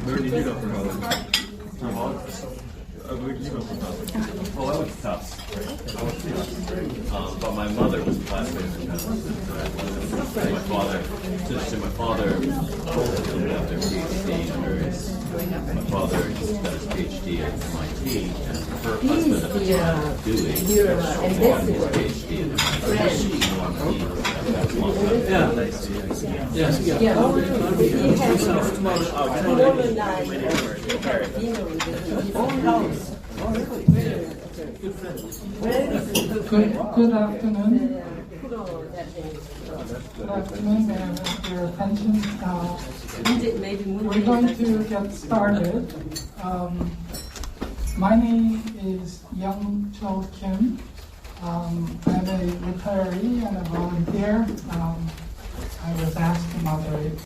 Where did you go for college? Where did you go for college? Well, I went to Tufts. But my mother was a classmate in Tufts. My father, my father got their PhD under my father just got his PhD at MIT, and her husband at the time, Dewey, won his PhD at MIT. Yeah, nice. Yes. Yeah. Good afternoon. Good afternoon, and your attention. We're going to get started. My name is Young Cho Kim. I'm a retiree and a volunteer. I was asked to moderate.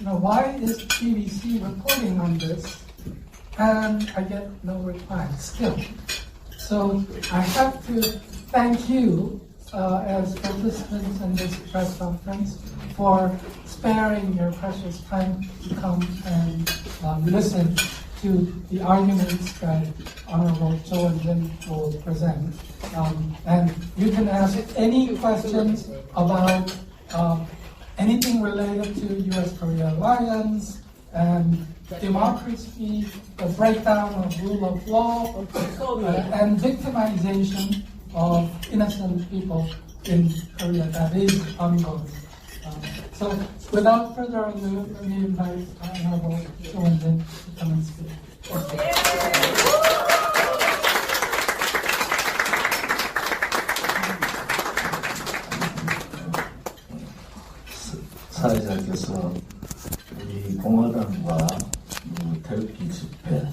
Why is BBC reporting on this? And I get no reply still. So I have to thank you as participants in this press conference for sparing your precious time to come and listen to the arguments that Honorable Cho Eun-jin will present. And you can ask any questions about anything related to U.S.-Korea alliance and democracy, the breakdown of rule of law, and victimization of innocent people in Korea that is ongoing. So without further ado, let me invite Honorable Cho Eun-jin to come and speak. 사회자께서 우리 공화당과 태극기 집회,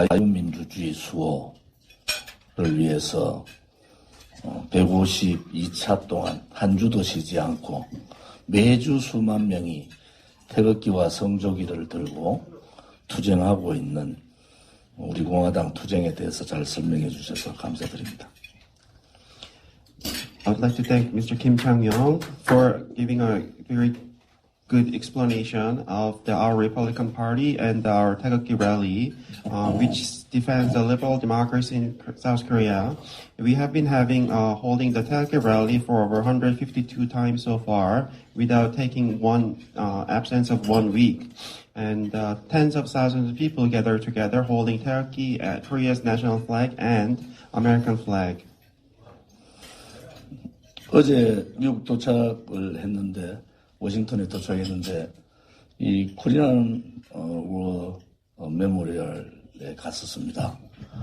자유민주주의 수호를 위해서 152차 동안 한 주도 쉬지 않고 매주 수만 명이 태극기와 성조기를 들고 투쟁하고 있는 우리 공화당 투쟁에 대해서 잘 설명해 주셔서 감사드립니다. I would like to thank Mr. Kim Chang-yong for giving a very good explanation of our Republican Party and our Taegukgi rally, which defends the liberal democracy in South Korea. We have been holding the Taegukgi rally for over 152 times so far, without taking absence of 1 week. And tens of thousands of people gather together holding Taegukgi at Korea's national flag and American flag. 어제 미국 도착을 했는데, 워싱턴에 도착했는데, 이 코리안 워 메모리얼에 갔었습니다.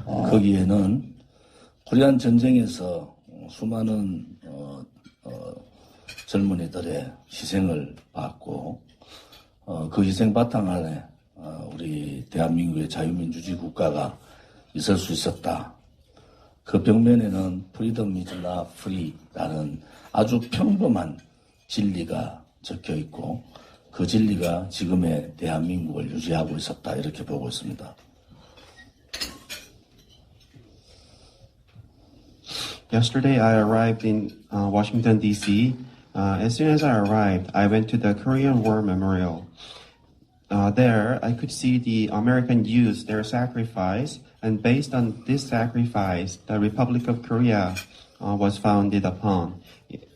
거기에는 코리안 전쟁에서 수많은 젊은이들의 희생을 받고, 그 희생 바탕 안에 우리 대한민국의 자유민주주의 국가가 있을 수 있었다. 그 벽면에는 freedom is not free라는 아주 평범한 진리가 적혀 있고, 그 진리가 지금의 대한민국을 유지하고 있었다, 이렇게 보고 있습니다. Yesterday, I arrived in Washington, D.C. As soon as I arrived, I went to the Korean War Memorial. There, I could see the American youth, their sacrifice, and based on this sacrifice, the Republic of Korea was founded upon.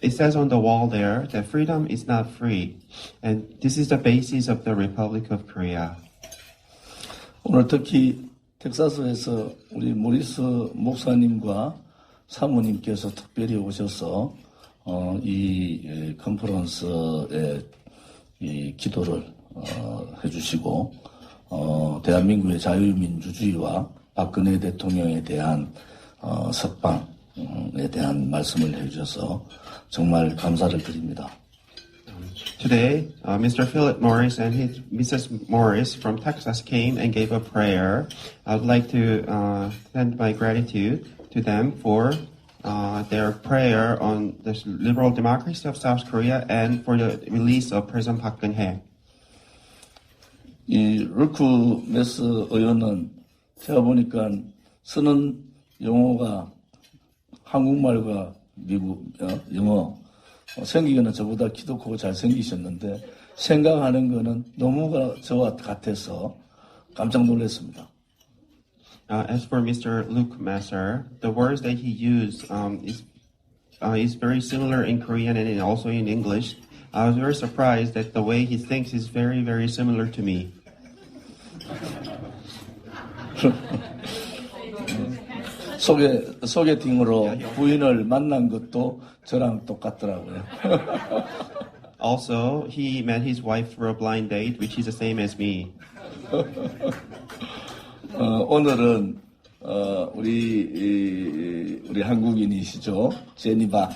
It says on the wall there that freedom is not free, and this is the basis of the Republic of Korea. 오늘 특히 텍사스에서 우리 모리스 목사님과 사모님께서 특별히 오셔서 이 컨퍼런스에 이 기도를 해주시고 대한민국의 자유민주주의와 박근혜 대통령에 대한 석방에 대한 말씀을 해주셔서 정말 감사를 드립니다. Today, Mr. Philip Morris and Mrs. Morris from Texas came and gave a prayer. I would like to send my gratitude to them for their prayer on the liberal democracy of South Korea and for the release of President Park Geun-hye. 이 르크 메스 의원은 제가 보니까 쓰는 영어가 한국말과 미국 영어 생기기는 저보다 키도 크고 잘생기셨는데 생각하는 거는 너무 저와 같아서 깜짝 놀랐습니다. As for Mr. Luke Messer, the words that he used is very similar in Korean and also in English. I was very surprised that the way he thinks is very, very similar to me. 소개팅으로 부인을 만난 것도 저랑 똑같더라고요. Also, he met his wife for a blind date, which is the same as me. 오늘은 우리 한국인이시죠, 제니박,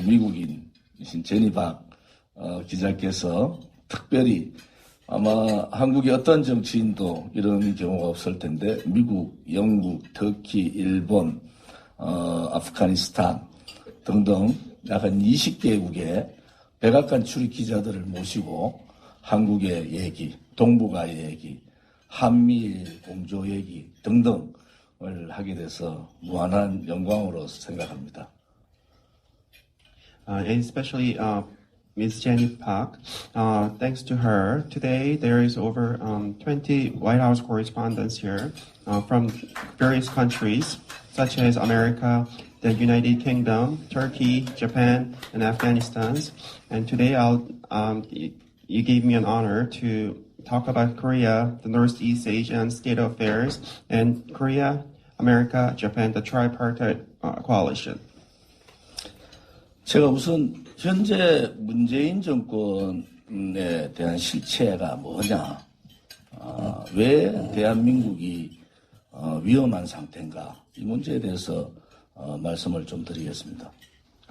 미국인이신 제니박 기자께서 특별히 아마 한국의 어떤 정치인도 이런 경우가 없을 텐데 미국, 영국, 터키, 일본, 아프가니스탄 등등 약 한 20개국의 백악관 출입 기자들을 모시고 한국의 얘기, 동북아의 얘기, 한미일 공조 얘기 등등을 하게 돼서 무한한 영광으로 생각합니다. And especially Ms. Jenny Park, thanks to her, today there is over 20 White House correspondents here from various countries, such as America, the United Kingdom, Turkey, Japan, and Afghanistan. And today you gave me an honor to talk about Korea, the Northeast Asian state of affairs, and Korea, America, Japan, the tripartite coalition. 제가 우선 현재 문재인 정권에 대한 실체가 뭐냐, 왜 대한민국이 위험한 상태인가, 이 문제에 대해서 말씀을 좀 드리겠습니다.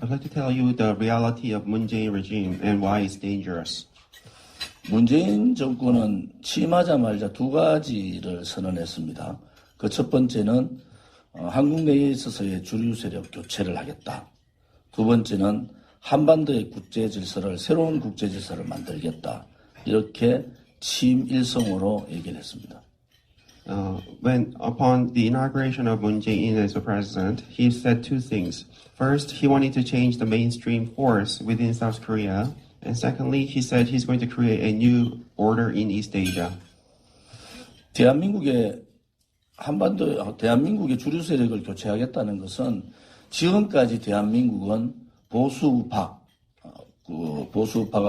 I'd like to tell you the reality of Moon Jae-in regime and why it's dangerous. 문재인 정권은 취임하자마자 두 가지를 선언했습니다. 그 첫 번째는 한국 내에 있어서의 주류 세력 교체를 하겠다. 두 번째는 한반도의 새로운 국제 질서를 만들겠다. 이렇게 취임 일성으로 얘기를 했습니다. When upon the inauguration of Moon Jae-in as a president, he said two things. First, he wanted to change the mainstream force within South Korea. And secondly, he said he's going to create a new order in East Asia. 대한민국의 주류 세력을 교체하겠다는 것은 지금까지 대한민국은 보수우파가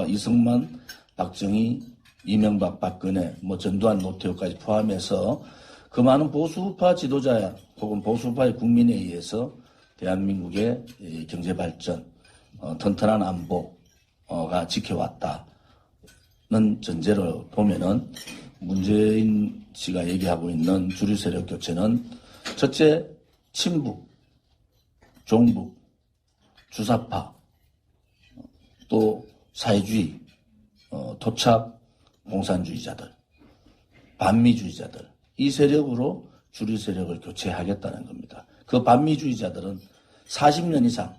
이승만, 박정희, 이명박, 박근혜, 전두환, 노태우까지 포함해서 그 많은 보수우파 지도자 혹은 보수우파의 국민에 의해서 대한민국의 경제 발전, 튼튼한 안보가 지켜왔다는 전제로 보면은 문재인 씨가 얘기하고 있는 주류 세력 교체는 첫째, 친북, 종북, 주사파, 또 사회주의, 토착, 공산주의자들, 반미주의자들, 이 세력으로 주류 세력을 교체하겠다는 겁니다. 그 반미주의자들은 40년 이상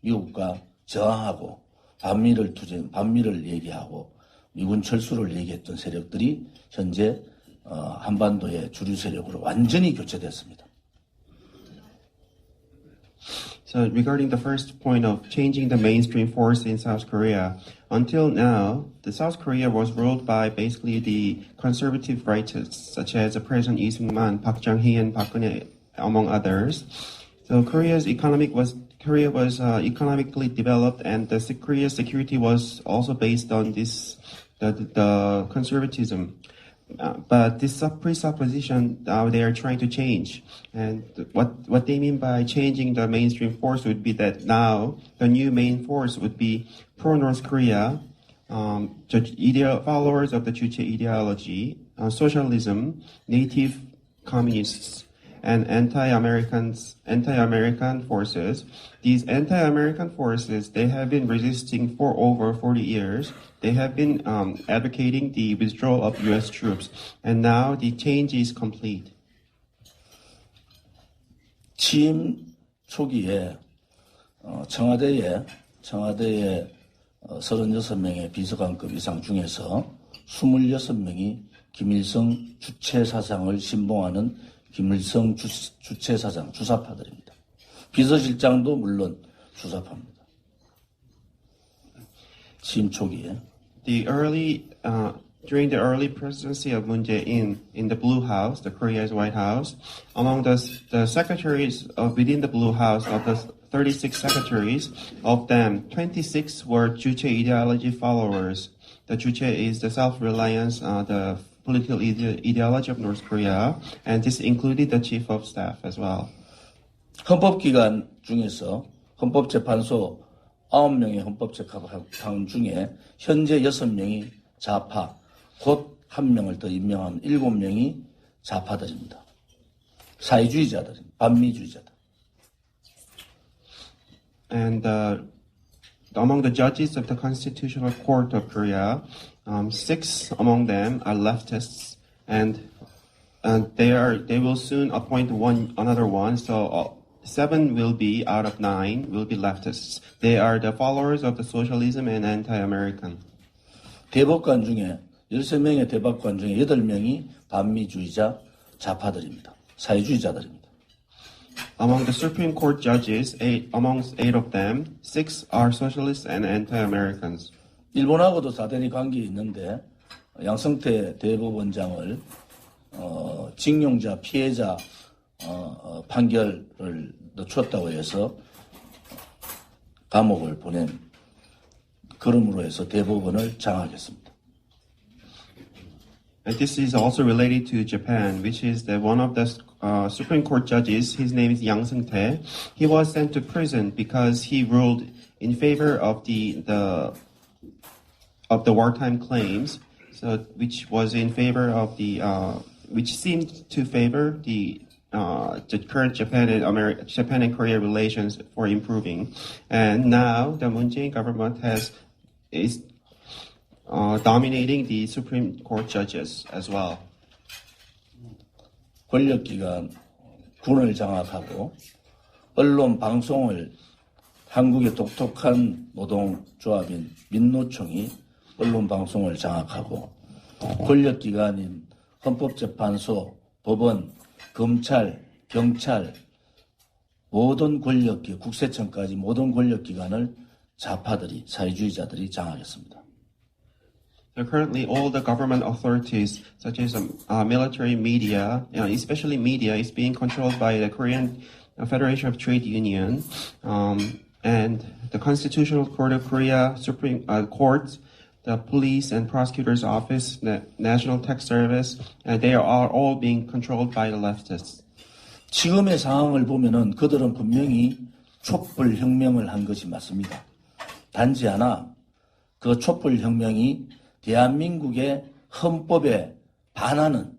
미국과 저항하고 반미를 얘기하고 미군 철수를 얘기했던 세력들이 현재 한반도의 주류 세력으로 완전히 교체됐습니다. So regarding the first point of changing the mainstream force in South Korea, until now, the South Korea was ruled by basically the conservative rightists, such as President Lee Seung-man, Park Chung-hee, and Park Geun-hye, among others. So Korea was economically developed, and Korea's security was also based on the conservatism. But this presupposition now they are trying to change, and what they mean by changing the mainstream force would be that now the new main force would be pro-North Korea, followers of the Juche ideology, socialism, native communists, and anti-American forces. These anti-American forces, they have been resisting for over 40 years. They have been advocating the withdrawal of U.S. troops, and now the change is complete. 취임 초기에 청와대에 36명의 비서관급 이상 중에서 26명이 김일성 주체 사상을 신봉하는 김일성 주체 사상 주사파들입니다. 비서실장도 물론 주사파입니다. 취임 초기에. During the early presidency of Moon Jae-in in the Blue House, the Korea's White House, among the secretaries within the Blue House, of the 36 secretaries, of them 26 were Juche ideology followers. The Juche is the self-reliance, the political ideology of North Korea, and this included the chief of staff as well. 헌법기관 중에서 헌법재판소 9명의 헌법재판관 중에 현재 6명이 좌파, 곧 1명을 더 임명하면 7명이 좌파들입니다. 사회주의자들입니다. 반미주의자들. And among the judges of the Constitutional Court of Korea, 6 among them are leftists, and they will soon appoint another one. So 7 will be out of 9 will be leftists. They are the followers of the socialism and anti-American. 대법관 중에 13명의 대법관 중에 8명이 반미주의자 좌파들입니다. 사회주의자들입니다. Among the Supreme Court judges, amongst 8 of them, 6 are socialists and anti-Americans. 일본하고도 사대리 관계 있는데 양성태 대법원장을 징용자 피해자 판결을 늦췄다고 해서 감옥을 보낸 그럼으로 해서 대법원을 장악했습니다. And this is also related to Japan, which is one of the Supreme Court judges. His name is Yang Seung-tae. He was sent to prison because he ruled in favor of the wartime claims, so which was in favor of which seemed to favor the current Japan and Korea relations for improving. And now the Moon Jae-in government is dominating the Supreme Court judges as well. 권력기관, 군을 장악하고 언론, 방송을 한국의 독특한 노동조합인 민노총이 언론, 방송을 장악하고 권력기관인 헌법재판소, 법원, 검찰, 경찰, 모든 권력기, 국세청까지 모든 권력기관을 좌파들이, 사회주의자들이 장악했습니다. So currently, all the government authorities, such as military, media, especially media, is being controlled by the Korean Federation of Trade Union, and the Constitutional Court of Korea, Supreme Court, the Police and Prosecutor's Office, the National Tech Service, they are all being controlled by the leftists. 지금의 상황을 보면은 그들은 분명히 촛불혁명을 한 것이 맞습니다. 단지 하나, 그 촛불혁명이 대한민국의 헌법에 반하는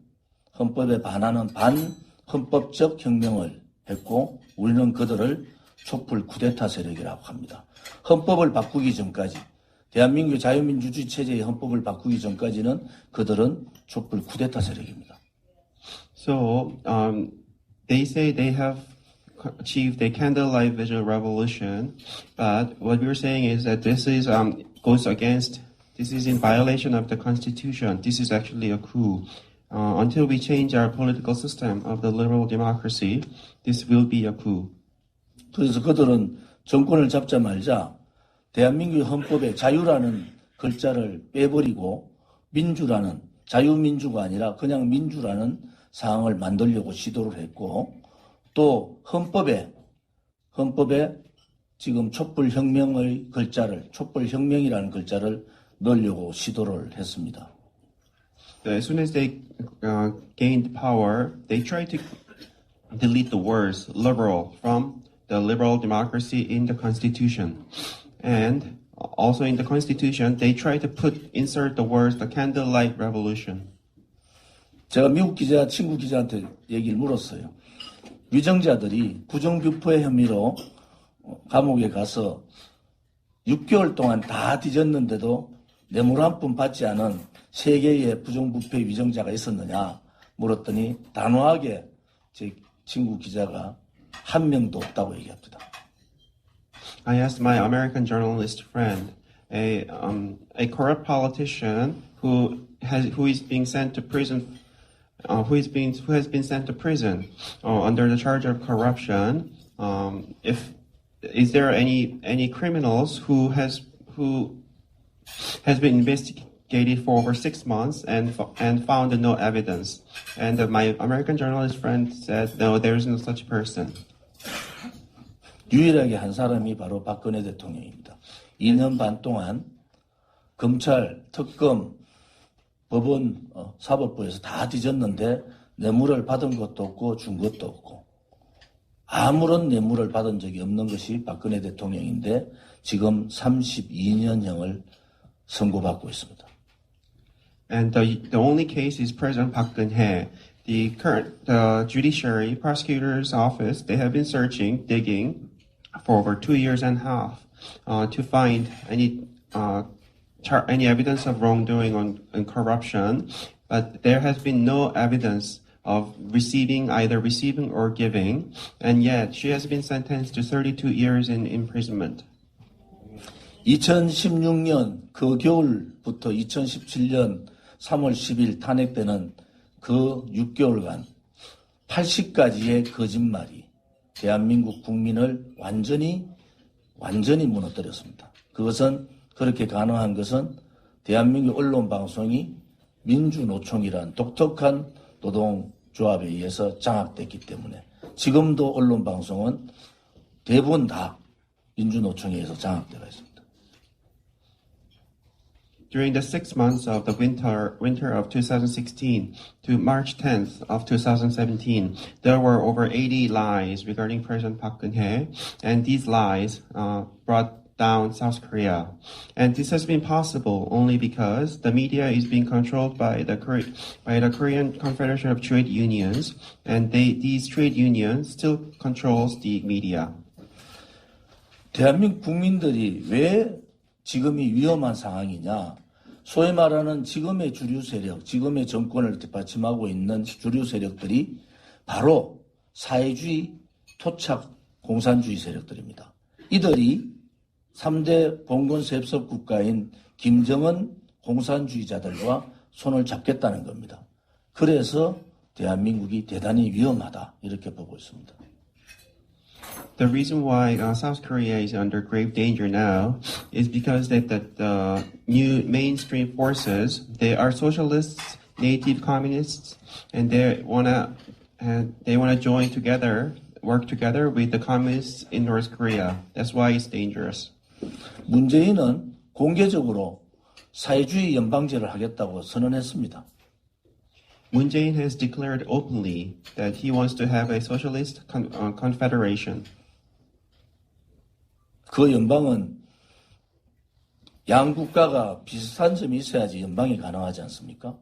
반헌법적 혁명을 했고, 우리는 그들을 촛불 쿠데타 세력이라고 합니다. 헌법을 바꾸기 전까지, 대한민국의 자유민주주의 체제의 헌법을 바꾸기 전까지는 그들은 촛불 쿠데타 세력입니다. So, they say they have achieved a candlelight vision revolution, but what we're saying is that this is in violation of the Constitution. This is actually a coup. Until we change our political system of the liberal democracy, this will be a coup. 그래서 그들은 정권을 잡자마자 대한민국의 헌법에 자유라는 글자를 빼버리고 민주라는, 자유민주가 아니라 그냥 민주라는 사항을 만들려고 시도를 했고, 또 헌법에 지금 촛불혁명의 글자를, 촛불혁명이라는 글자를 넣으려고 시도를 했습니다. As soon as they gained power, they tried to delete the words liberal from the liberal democracy in the Constitution. And also in the Constitution, they tried to insert the words the candlelight revolution. 제가 미국 친구 기자한테 얘기를 물었어요. 위정자들이 부정부패 혐의로 감옥에 가서 6개월 동안 다 뒤졌는데도 뇌물 한 푼 받지 않은 3개의 부정부패 위정자가 있었느냐 물었더니 단호하게 제 친구 기자가 한 명도 없다고 얘기합니다. I asked my American journalist friend, a corrupt politician who is being sent to prison, who has been sent to prison under the charge of corruption. Is there any criminals who has been investigated for over 6 months and found no evidence. And my American journalist friend said, no, there is no such person. 유일하게 한 사람이 바로 박근혜 대통령입니다. 2년 반 동안 검찰, 특검, 법원, 사법부에서 다 뒤졌는데 뇌물을 받은 것도 없고 준 것도 없고 아무런 뇌물을 받은 적이 없는 것이 박근혜 대통령인데 지금 32년형을 선고받고 있습니다. And the only case is President Park Geun-hye. The current judiciary prosecutor's office, they have been searching, digging for over 2 years and a half to find any evidence of wrongdoing and corruption, but there has been no evidence of either receiving or giving, and yet she has been sentenced to 32 years in imprisonment. 2016년 그 겨울부터 2017년 3월 10일 탄핵되는 그 6개월간 80가지의 거짓말이 대한민국 국민을 완전히 무너뜨렸습니다. 그것은 그렇게 가능한 것은 대한민국 언론방송이 민주노총이란 독특한 노동조합에 의해서 장악됐기 때문에 지금도 언론방송은 대부분 다 민주노총에 의해서 장악되어 있습니다. During the 6 months of the winter of 2016 to March 10th of 2017, there were over 80 lies regarding President Park Geun-hye, and these lies brought down South Korea. And this has been possible only because the media is being controlled by the Korean Confederation of Trade Unions, and these trade unions still controls the media. 대한민국 국민들이 왜 지금이 위험한 상황이냐? 소위 말하는 지금의 주류 세력, 지금의 정권을 뒷받침하고 있는 주류 세력들이 바로 사회주의, 토착, 공산주의 세력들입니다. 이들이 3대 봉건세습 국가인 김정은 공산주의자들과 손을 잡겠다는 겁니다. 그래서 대한민국이 대단히 위험하다 이렇게 보고 있습니다. The reason why South Korea is under grave danger now is because that the new mainstream forces, they are socialists, native communists, and they wanna join together, work together with the communists in North Korea. That's why it's dangerous. 문재인은 공개적으로 사회주의 연방제를 하겠다고 선언했습니다. Moon Jae-in has declared openly that he wants to have a socialist confederation. 그 연방은 양 국가가 비슷한 점이 있어야지 연방이 가능하지 않습니까?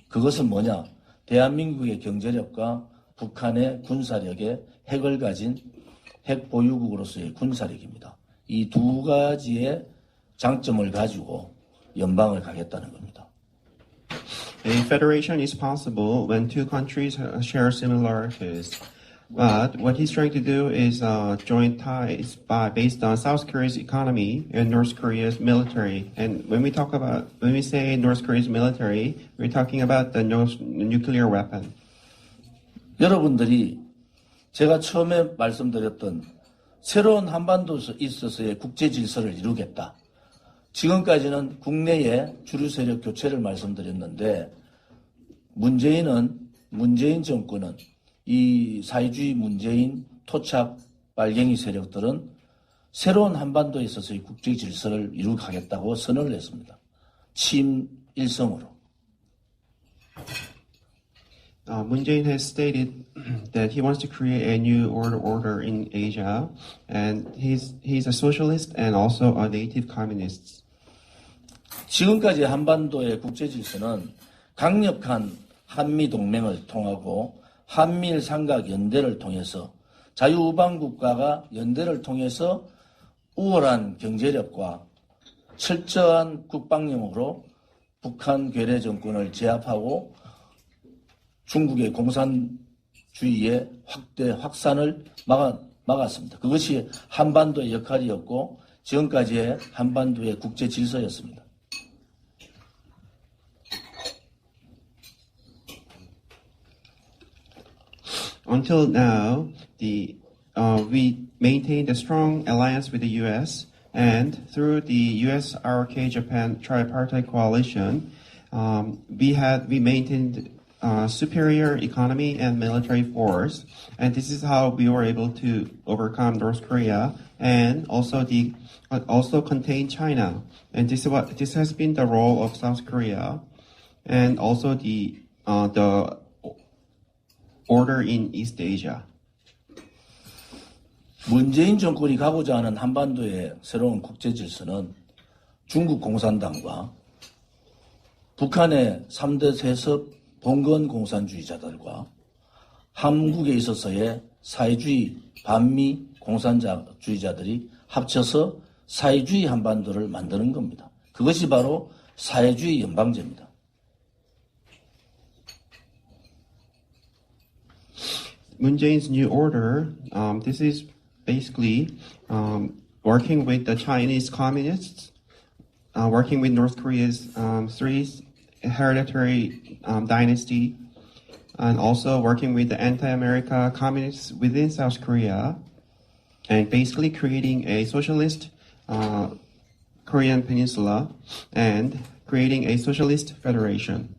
그것은 뭐냐? 대한민국의 경제력과 북한의 군사력에 핵을 가진 핵 보유국으로서의 군사력입니다. 이 두 가지의 장점을 가지고 연방을 가겠다는 겁니다. A federation is possible when two countries share similarities. But what he's trying to do is joint ties based on South Korea's economy and North Korea's military. And when we say North Korea's military, we're talking about the nuclear weapon. 여러분들이 제가 처음에 말씀드렸던 새로운 한반도에 있어서의 국제 질서를 이루겠다. 지금까지는 국내의 주류 세력 교체를 말씀드렸는데 문재인 정권은 이 사회주의 문재인 토착 빨갱이 세력들은 새로운 한반도에 있어서의 국제 질서를 이루겠다고 선언을 했습니다. 취임 일성으로. Moon Jae-in has stated that he wants to create a new order in Asia, and he's a socialist and also a native communist. 지금까지 한반도의 국제 질서는 강력한 한미 동맹을 통하고 한미일 삼각 연대를 통해서 자유우방 국가가 연대를 통해서 우월한 경제력과 철저한 국방력으로 북한 괴뢰 정권을 제압하고 중국의 공산주의의 확산을 막았습니다. 그것이 한반도의 역할이었고 지금까지의 한반도의 국제 질서였습니다. Until now, we maintained a strong alliance with the U.S. And through the U.S., ROK, Japan tripartite coalition, we maintained superior economy and military force, and this is how we were able to overcome North Korea and also contain China. And this has been the role of South Korea, and also the order in East Asia. 문재인 정권이 가고자 하는 한반도의 새로운 국제 질서는 중국 공산당과 북한의 3대 세습 봉건 공산주의자들과 한국에 있어서의 사회주의 반미 공산주의자들이 합쳐서 사회주의 한반도를 만드는 겁니다. 그것이 바로 사회주의 연방제입니다. Moon Jae-in's new order, this is basically working with the Chinese communists, working with North Korea's three hereditary dynasty, and also working with the anti-America communists within South Korea, and basically creating a socialist Korean peninsula and creating a socialist federation.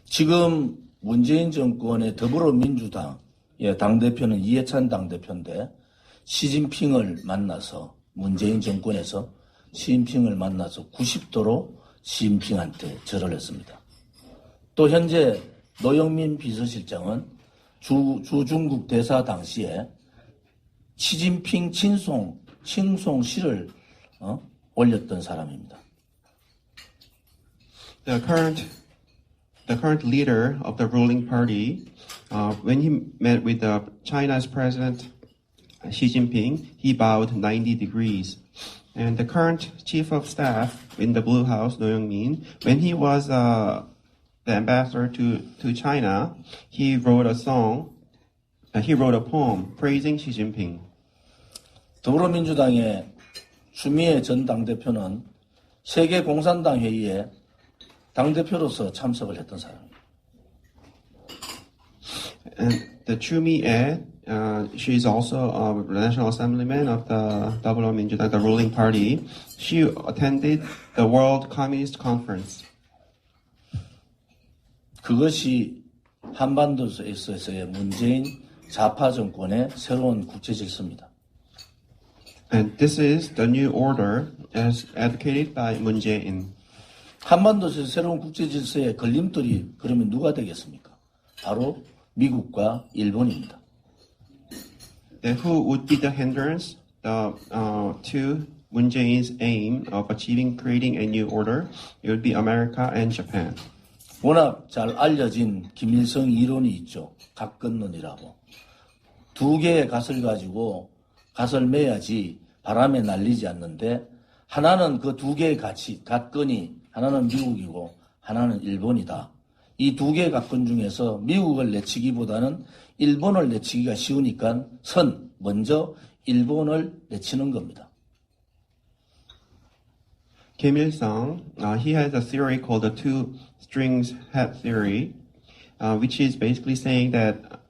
지금 문재인 정권의 더불어민주당의 당대표는 이해찬 당대표인데 시진핑을 만나서 문재인 정권에서 시진핑을 만나서 90도로 시진핑한테 절을 했습니다. 또 현재 노영민 비서실장은 주중국 대사 당시에 시진핑 칭송시를 올렸던 사람입니다. The current leader of the ruling party, when he met with China's president Xi Jinping, he bowed 90 degrees. And the current chief of staff in the Blue House, No Young-min, when he was the ambassador to China, he wrote a poem praising Xi Jinping. 더불어민주당의 추미애 전 당대표는 세계 공산당 회의에 당대표로서 참석을 했던 사람입니다. And the Chu Mi-ae, she is also a National Assemblyman of the 더불어민주당, the ruling party. She attended the World Communist Conference. 그것이 한반도에서의 문재인 좌파 정권의 새로운 국제 질서입니다. And this is the new order as advocated by Moon Jae-in. 한반도에서 새로운 국제 질서의 걸림돌이 그러면 누가 되겠습니까? 바로 미국과 일본입니다. Then who would be the hindrance to Moon Jae-in's aim of creating a new order? It would be America and Japan. 워낙 잘 알려진 김일성 이론이 있죠. 각건론이라고. 두 개의 갓을 가지고 갓을 매야지 바람에 날리지 않는데 하나는 그 두 개의 갓건이 하나는 미국이고 하나는 일본이다. 이 두 개의 갓건 중에서 미국을 내치기보다는 일본을 내치기가 쉬우니까 먼저 일본을 내치는 겁니다. Kim Il-sung, he has a theory called the two strings hat theory, which is basically saying that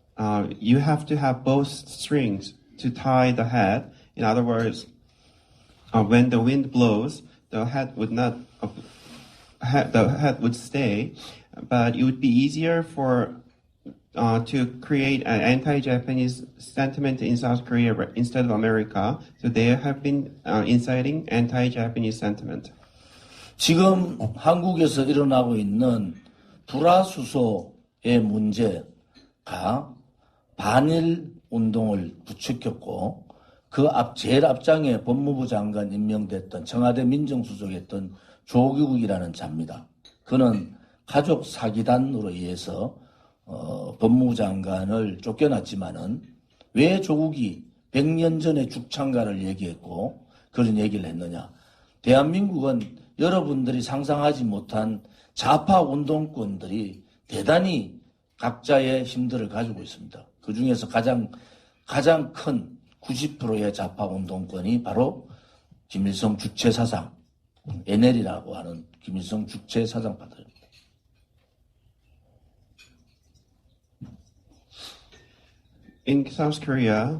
you have to have both strings to tie the hat. In other words, when the wind blows, the hat would not, the hat would stay, but it would be easier to create an anti-Japanese sentiment in South Korea instead of America. So they have been inciting anti-Japanese sentiment. 지금 한국에서 일어나고 있는 불화수소의 문제가 반일 운동을 부추겼고 제일 앞장에 법무부 장관 임명됐던 청와대 민정수석이었던 조국이라는 자입니다. 그는 가족 사기단으로 의해서 법무부 장관을 쫓겨났지만은 왜 조국이 100년 전에 죽창가를 얘기했고 그런 얘기를 했느냐. 대한민국은 여러분들이 상상하지 못한 좌파 운동권들이 대단히 각자의 힘들을 가지고 있습니다. 그 중에서 가장 큰 90%의 좌파 운동권이 바로 김일성 주체 사상, NL이라고 하는 김일성 주체 사상파들입니다. In South Korea,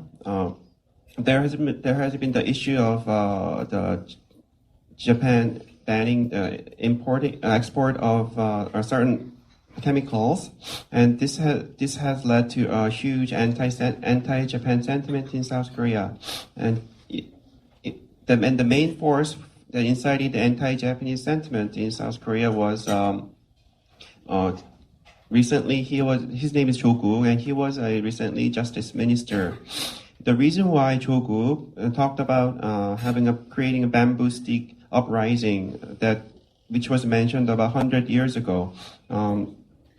there has been the issue of the Japan banning the export of certain chemicals, and this has led to a huge anti-Japan sentiment in South Korea, and the main force that incited the anti-Japanese sentiment in South Korea was recently his name is Jogu, and he was a recently justice minister. The reason why Jogu talked about creating a bamboo stick uprising which was mentioned about 100 years ago.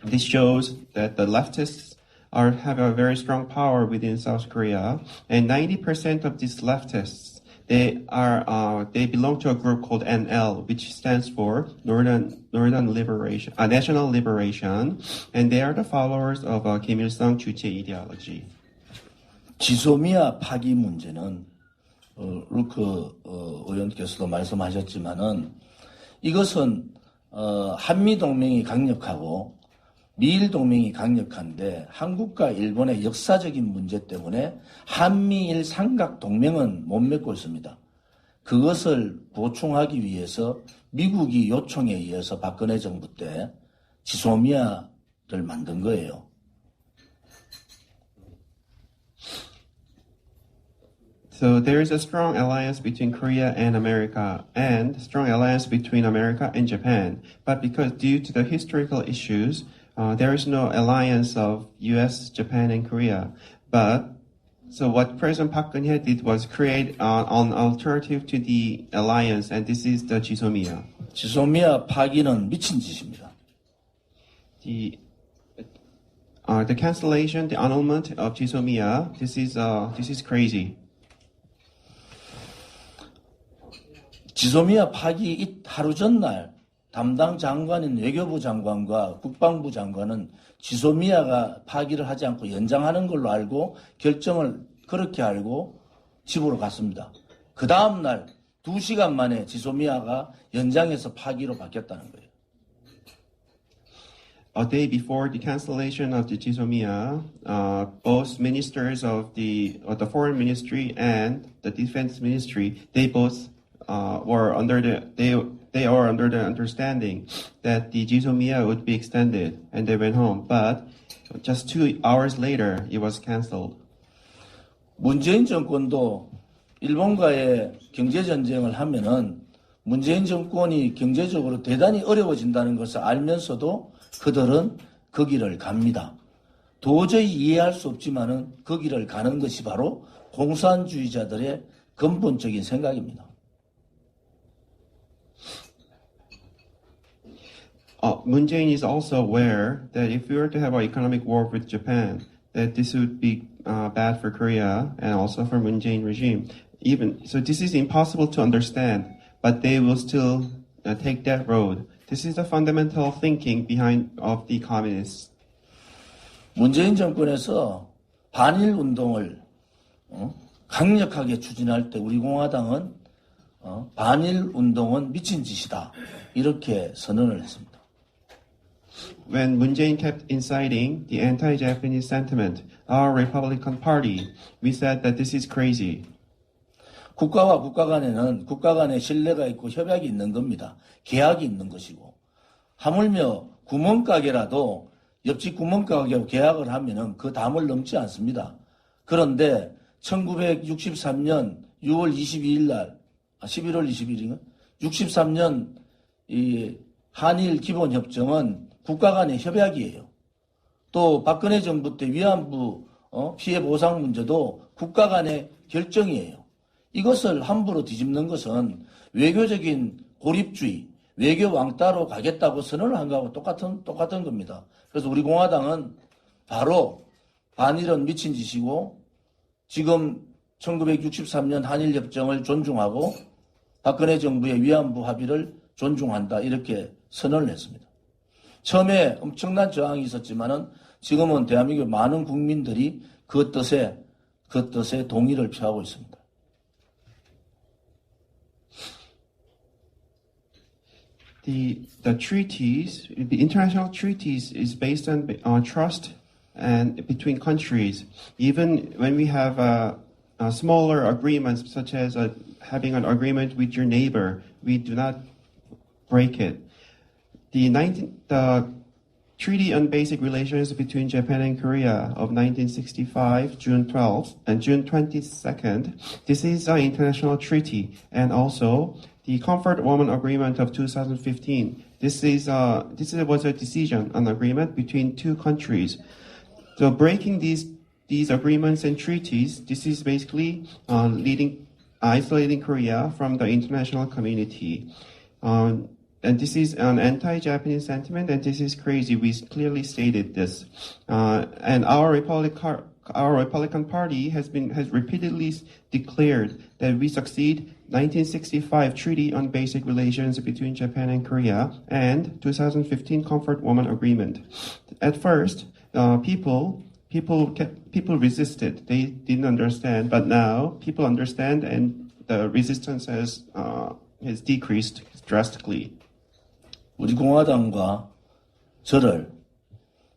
This shows that the leftists have a very strong power within South Korea, and 90% of these leftists they belong to a group called NL, which stands for Northern Liberation, National Liberation, and they are the followers of Kim Il-sung 주체 ideology. 지소미아 파기 문제는 루크 의원께서도 말씀하셨지만은 이것은 한미 동맹이 강력하고 미일 동맹이 강력한데 한국과 일본의 역사적인 문제 때문에 한미일 삼각 동맹은 못 맺고 있습니다. 그것을 보충하기 위해서 미국이 요청에 의해서 박근혜 정부 때 지소미아를 만든 거예요. So there is a strong alliance between Korea and America, and strong alliance between America and Japan. But because due to the historical issues, there is no alliance of U.S., Japan, and Korea. So what President Park Geun-hye did was create an alternative to the alliance, and this is the 지소미아. 지소미아 파기는 미친 짓입니다. The cancellation, the annulment of 지소미아, this is crazy. 지소미아 파기 하루 전날 담당 장관인 외교부 장관과 국방부 장관은 지소미아가 파기를 하지 않고 연장하는 걸로 알고 결정을 그렇게 알고 집으로 갔습니다. 그 다음날 2시간 만에 지소미아가 연장해서 파기로 바뀌었다는 거예요. A day before the cancellation of the 지소미아, both ministers of the foreign ministry and the defense ministry, they both were under the understanding that the 지소미아 would be extended, and they went home. But just 2 hours later, it was cancelled. 문재인 정권도 일본과의 경제 전쟁을 하면은 문재인 정권이 경제적으로 대단히 어려워진다는 것을 알면서도 그들은 그 길을 갑니다. 도저히 이해할 수 없지만은 그 길을 가는 것이 바로 공산주의자들의 근본적인 생각입니다. Moon Jae-in is also aware that if we were to have an economic war with Japan, that this would be bad for Korea and also for Moon Jae-in regime. So this is impossible to understand, but they will still take that road. This is the fundamental thinking behind of the communists. 문재인 정권에서 반일 운동을 강력하게 추진할 때 우리 공화당은 반일 운동은 미친 짓이다 이렇게 선언을 했습니다. When Moon Jae-in kept inciting the anti-Japanese sentiment, our Republican Party, we said that this is crazy. 국가와 국가 간에는 국가 간에 신뢰가 있고 협약이 있는 겁니다. 계약이 있는 것이고 하물며 구멍가게라도 옆집 구멍가게하고 계약을 하면은 그 담을 넘지 않습니다. 그런데 1963년 6월 22일 날 11월 20일인가? 63년 이 한일 기본협정은 국가 간의 협약이에요. 또 박근혜 정부 때 위안부 피해 보상 문제도 국가 간의 결정이에요. 이것을 함부로 뒤집는 것은 외교적인 고립주의, 외교 왕따로 가겠다고 선언을 한 거하고 똑같은 겁니다. 그래서 우리 공화당은 바로 반일은 미친 짓이고 지금 1963년 한일협정을 존중하고 박근혜 정부의 위안부 합의를 존중한다 이렇게 선언을 했습니다. 처음에 엄청난 저항이 있었지만은 지금은 대한민국 많은 국민들이 그 뜻에 동의를 표하고 있습니다. The treaties, the international treaties, is based on trust and between countries. Even when we have smaller agreements, such as having an agreement with your neighbor, we do not break it. The Treaty on Basic Relations between Japan and Korea of 1965, June 12th and June 22nd, this is an international treaty. And also, the Comfort Woman Agreement of 2015, this was a decision, an agreement between two countries. So breaking these agreements and treaties, this is basically isolating Korea from the international community. And this is an anti-Japanese sentiment, and this is crazy. We clearly stated this. And our Republican Party has repeatedly declared that we succeed 1965 Treaty on Basic Relations between Japan and Korea and 2015 Comfort Woman Agreement. At first, people resisted. They didn't understand, but now people understand, and the resistance has decreased drastically. 우리 공화당과 저를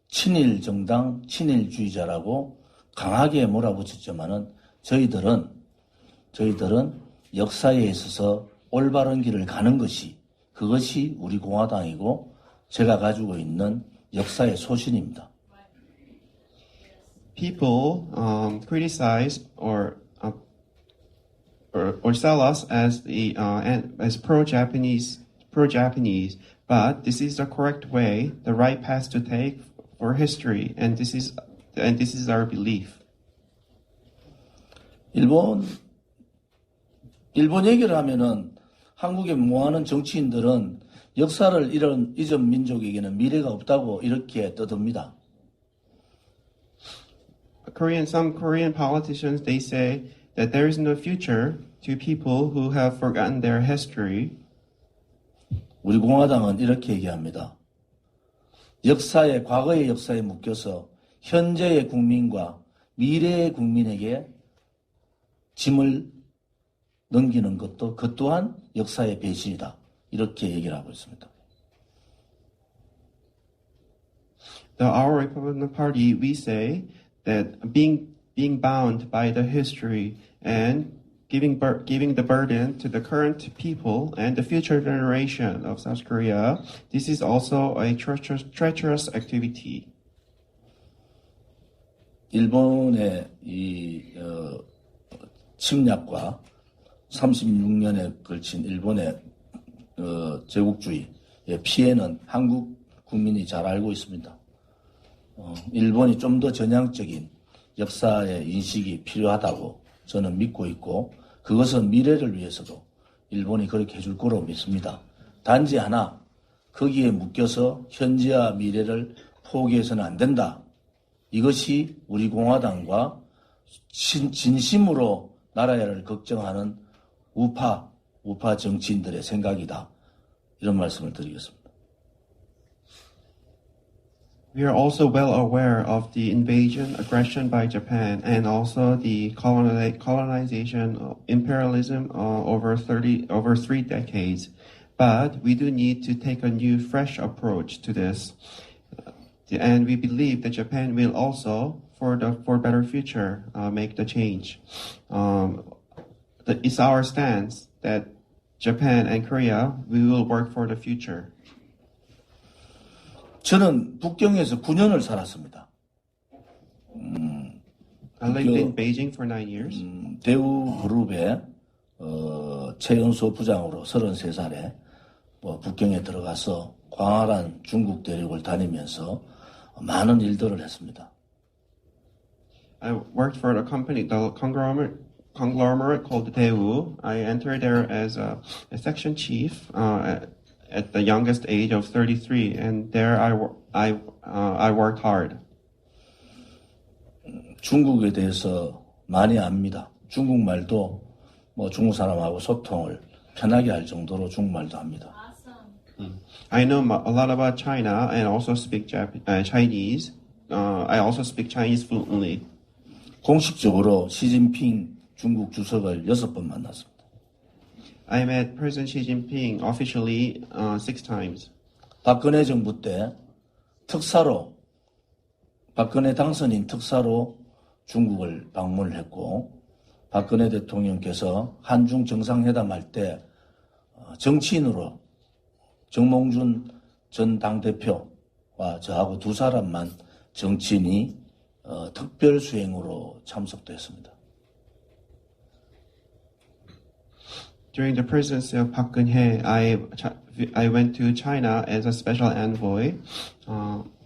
친일 정당, 친일주의자라고 강하게 몰아붙였지만은 저희들은 역사에 있어서 올바른 길을 가는 그것이 우리 공화당이고 제가 가지고 있는 역사의 소신입니다. People criticize or sell us as pro-Japanese, but this is the correct way, the right path to take for history, and this is our belief. 일본 얘기를 하면은 한국에 무모하는 정치인들은 역사를 잊은 민족에게는 미래가 없다고 이렇게 떠듭니다. Some Korean politicians, they say that there is no future to people who have forgotten their history. 우리 공화당은 이렇게 얘기합니다. 과거의 역사에 묶여서 현재의 국민과 미래의 국민에게 짐을 넘기는 것도 그 또한 역사의 배신이다. 이렇게 얘기를 하고 있습니다. Our Republican Party, we say that being bound by the history and giving the burden to the current people and the future generation of South Korea, this is also a treacherous activity. 일본의 침략과 36년에 걸친 일본의 제국주의의 피해는 한국 국민이 잘 알고 있습니다. 일본이 좀 더 전향적인 역사의 인식이 필요하다고 저는 믿고 있고 그것은 미래를 위해서도 일본이 그렇게 해줄 거로 믿습니다. 단지 하나 거기에 묶여서 현재와 미래를 포기해서는 안 된다. 이것이 우리 공화당과 진심으로 나라를 걱정하는 우파 정치인들의 생각이다. 이런 말씀을 드리겠습니다. We are also well aware of the aggression by Japan, and also the colonization, imperialism over 3 decades. But we do need to take a new, fresh approach to this, and we believe that Japan will also, for better future, make the change. It's our stance that Japan and Korea, we will work for the future. 저는 북경에서 9년을 살았습니다. I lived in Beijing for 9 years. 대우그룹의 최연소 부장으로 33살에 북경에 들어가서 광활한 중국 대륙을 다니면서 많은 일들을 했습니다. I worked for the company, the conglomerate called Daewoo. I entered there as a section chief at the youngest age of 33, and there I worked hard. 중국에 대해서 많이 압니다. 중국말도 중국 사람하고 소통을 편하게 할 정도로 중국말도 합니다. I know a lot about China and also speak Chinese. I also speak Chinese fluently. 공식적으로 시진핑 중국 주석을 6번 만났습니다. I met President Xi Jinping officially 6 times. 박근혜 정부 때 박근혜 당선인 특사로 중국을 방문을 했고 박근혜 대통령께서 한중 정상회담 할 때 정치인으로 정몽준 전 당대표와 저하고 두 사람만 정치인이 특별 수행으로 참석도 했습니다. During the presidency of Park Geun-hye, I went to China as a special envoy.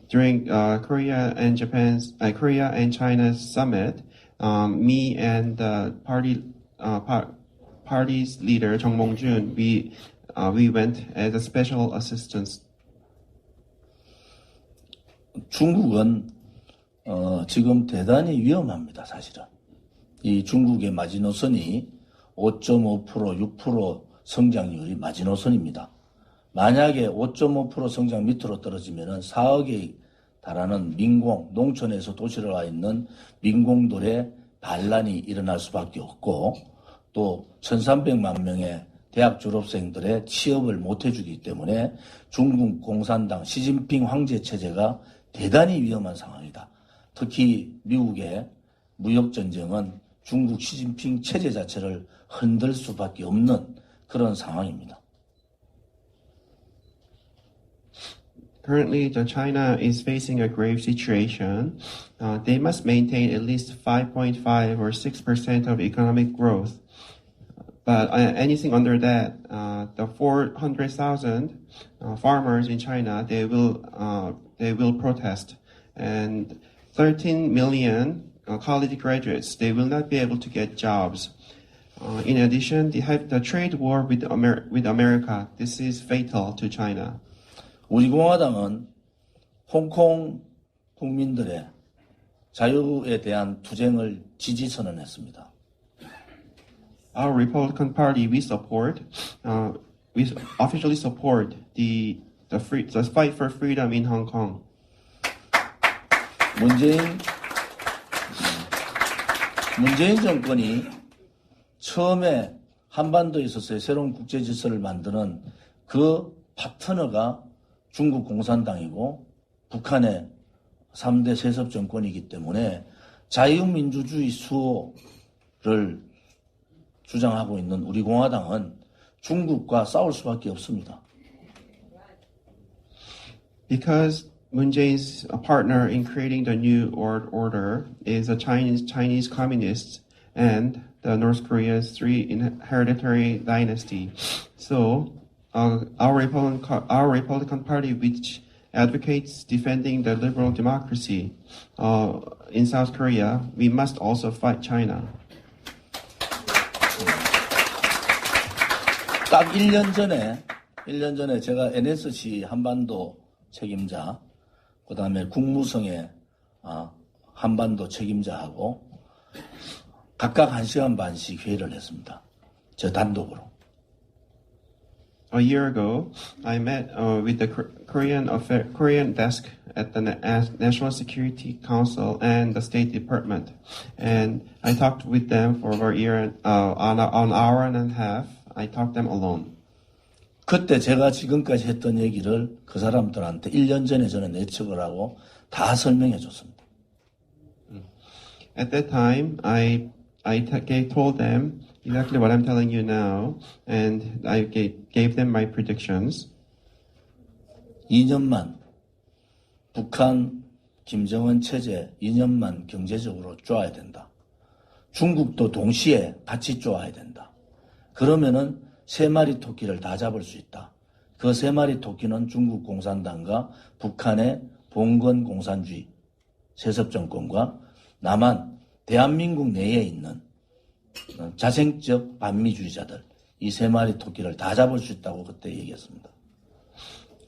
During Korea and China's summit, me and the party's leader Jung Mong-jun, we went as a special assistance. 중국은 지금 대단히 위험합니다, 사실은. 이 중국의 마지노선이 5.5%, 6% 성장률이 마지노선입니다. 만약에 5.5% 성장 밑으로 떨어지면은 4억에 달하는 민공, 농촌에서 도시로 와 있는 민공들의 반란이 일어날 수밖에 없고, 또 1,300만 명의 대학 졸업생들의 취업을 못 해주기 때문에 중국 공산당 시진핑 황제 체제가 대단히 위험한 상황이다. 특히 미국의 무역전쟁은 중국 시진핑 체제 자체를 흔들 수밖에 없는 그런 상황입니다. Currently, China is facing a grave situation. They must maintain at least 5.5 or 6% of economic growth. But anything under that, the 400,000 farmers in China, they will protest, and 13 million college graduates, they will not be able to get jobs. In addition, they have the trade war with America. This is fatal to China. 우리 공화당은 홍콩 국민들의 자유에 대한 투쟁을 지지 선언했습니다. Our Republican Party, we officially support the fight for freedom in Hong Kong. 문재인 정권이 처음에 한반도에 있어서의 새로운 국제 질서를 만드는 그 파트너가 중국 공산당이고 북한의 3대 세습 정권이기 때문에 자유민주주의 수호를 주장하고 있는 우리 공화당은 중국과 싸울 수밖에 없습니다. Because Moon Jae-in's partner in creating the new world order is the Chinese communists and the North Korea's three hereditary dynasty. So our Republican Party, which advocates defending the liberal democracy in South Korea, we must also fight China. 딱 1년 전에 제가 NSC 한반도 책임자, 그 다음에 국무성의 한반도 책임자하고 각각 1시간 반씩 회의를 했습니다. 저 단독으로. A year ago, I met with the Korean desk at the National Security Council and the State Department, and I talked with them for over an hour and a half. I talked them alone. 그때 제가 지금까지 했던 얘기를 그 사람들한테 1년 전에 저는 예측을 하고 다 설명해 줬습니다. At that time, I told them exactly what I'm telling you now, and I gave them my predictions. 2년만 북한 김정은 체제 2년만 경제적으로 쪼아야 된다. 중국도 동시에 같이 쪼아야 된다. 그러면은 3마리 토끼를 다 잡을 수 있다. 그 3마리 토끼는 중국 공산당과 북한의 봉건 공산주의 세습 정권과 남한 대한민국 내에 있는 자생적 반미주의자들, 이 3마리 토끼를 다 잡을 수 있다고 그때 얘기했습니다.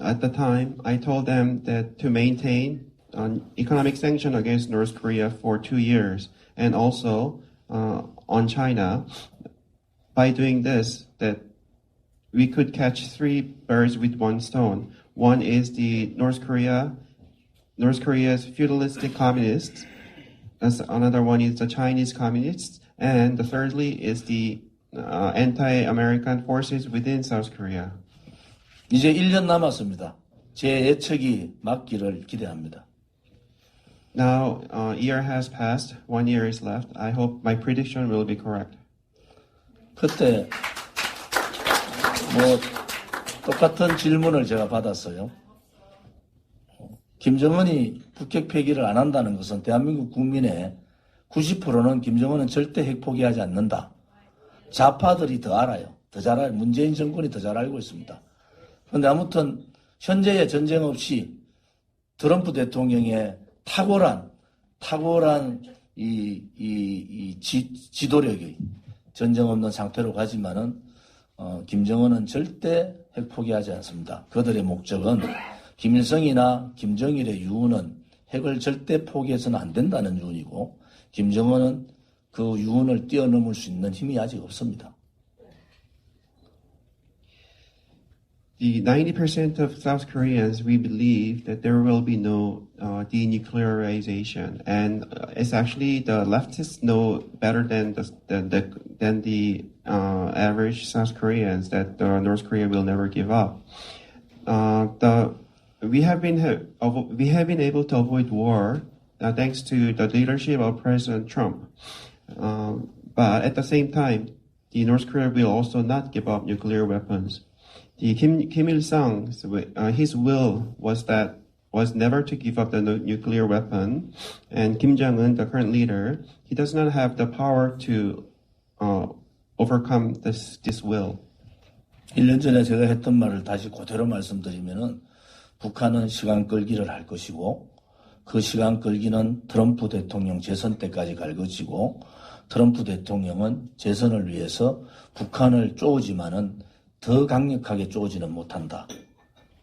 At the time, I told them that to maintain an economic sanction against North Korea for 2 years, and also on China, by doing this, that we could catch 3 birds with 1 stone. One is the North Korea's feudalistic communists. Another one is the Chinese communists, and the thirdly is the anti-American forces within South Korea. 이제 1년 남았습니다. 제 예측이 맞기를 기대합니다. Now, a year has passed. 1 year is left. I hope my prediction will be correct. 그때 뭐 똑같은 질문을 제가 받았어요. 김정은이 북핵 폐기를 안 한다는 것은 대한민국 국민의 90%는 김정은은 절대 핵 포기하지 않는다. 좌파들이 더 알아요. 더 잘 알아요. 문재인 정권이 더 잘 알고 있습니다. 그런데 아무튼 현재의 전쟁 없이 트럼프 대통령의 탁월한 지도력이 전쟁 없는 상태로 가지만은 김정은은 절대 핵 포기하지 않습니다. 그들의 목적은 김일성이나 김정일의 유언은 핵을 절대 포기해서는 안 된다는 유언이고 김정은은 그 유언을 뛰어넘을 수 있는 힘이 아직 없습니다. The 90% of South Koreans, we believe that there will be no denuclearization, and it's actually the leftists know better than the average South Koreans that North Korea will never give up. We have been able to avoid war thanks to the leadership of President Trump, but at the same time, the North Korea will also not give up nuclear weapons. The Kim Il-sung, his will was never to give up the nuclear weapon, and Kim Jong-un, the current leader, he does not have the power to overcome this will. 1년 전에 제가 했던 말을 다시 그대로 말씀드리면은 북한은 시간 끌기를 할 것이고 그 시간 끌기는 트럼프 대통령 재선 때까지 갈 것이고 트럼프 대통령은 재선을 위해서 북한을 쪼으지만은 더 강력하게 쪼지는 못한다.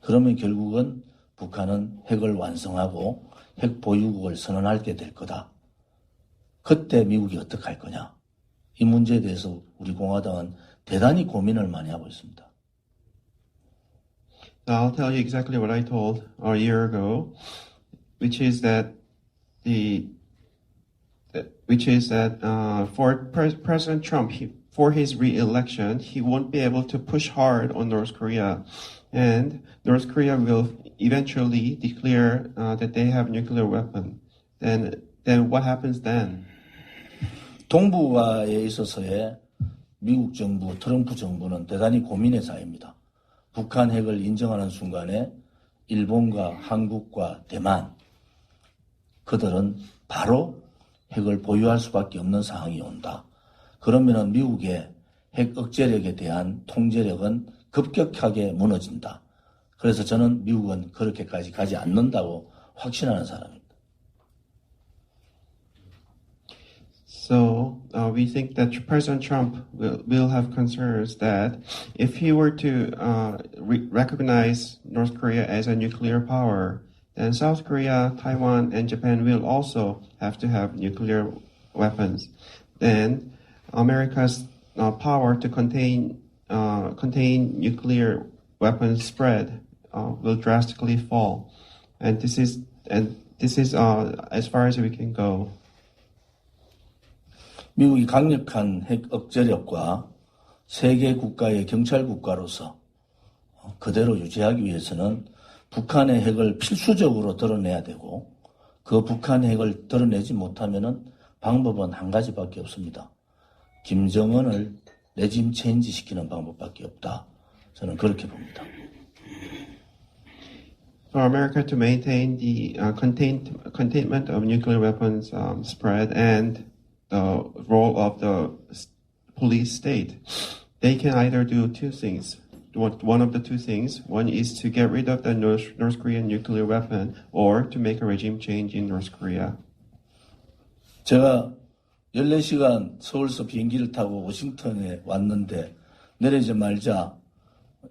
그러면 결국은 북한은 핵을 완성하고 핵 보유국을 선언하게 될 거다. 그때 미국이 어떻게 할 거냐. 이 문제에 대해서 우리 공화당은 대단히 고민을 많이 하고 있습니다. I'll tell you exactly what I told a year ago, which is that for President Trump, for his re-election, he won't be able to push hard on North Korea, and North Korea will eventually declare that they have nuclear weapon. Then what happens then? 동북아에 있어서의 미국 정부, 트럼프 정부는 대단히 고민의 사회입니다. 북한 핵을 인정하는 순간에 일본과 한국과 대만, 그들은 바로 핵을 보유할 수밖에 없는 상황이 온다. 그러면은 미국의 핵 억제력에 대한 통제력은 급격하게 무너진다. 그래서 저는 미국은 그렇게까지 가지 않는다고 확신하는 사람입니다. So we think that President Trump will have concerns that if he were to recognize North Korea as a nuclear power, then South Korea, Taiwan, and Japan will also have to have nuclear weapons. Then America's power to contain nuclear weapons spread will drastically fall, and this is as far as we can go. 미국이 강력한 핵 억제력과 세계 국가의 경찰 국가로서 그대로 유지하기 위해서는 북한의 핵을 필수적으로 드러내야 되고 그 북한의 핵을 드러내지 못하면은 방법은 한 가지밖에 없습니다. 김정은을 레짐 체인지 시키는 방법밖에 없다. 저는 그렇게 봅니다. For America to maintain the containment of nuclear weapons spread and the role of the police state, they can either do two things. One of the two things. One is to get rid of the North Korean nuclear weapon, or to make a regime change in North Korea. 제가 14시간 서울서 비행기를 타고 워싱턴에 왔는데 내리자마자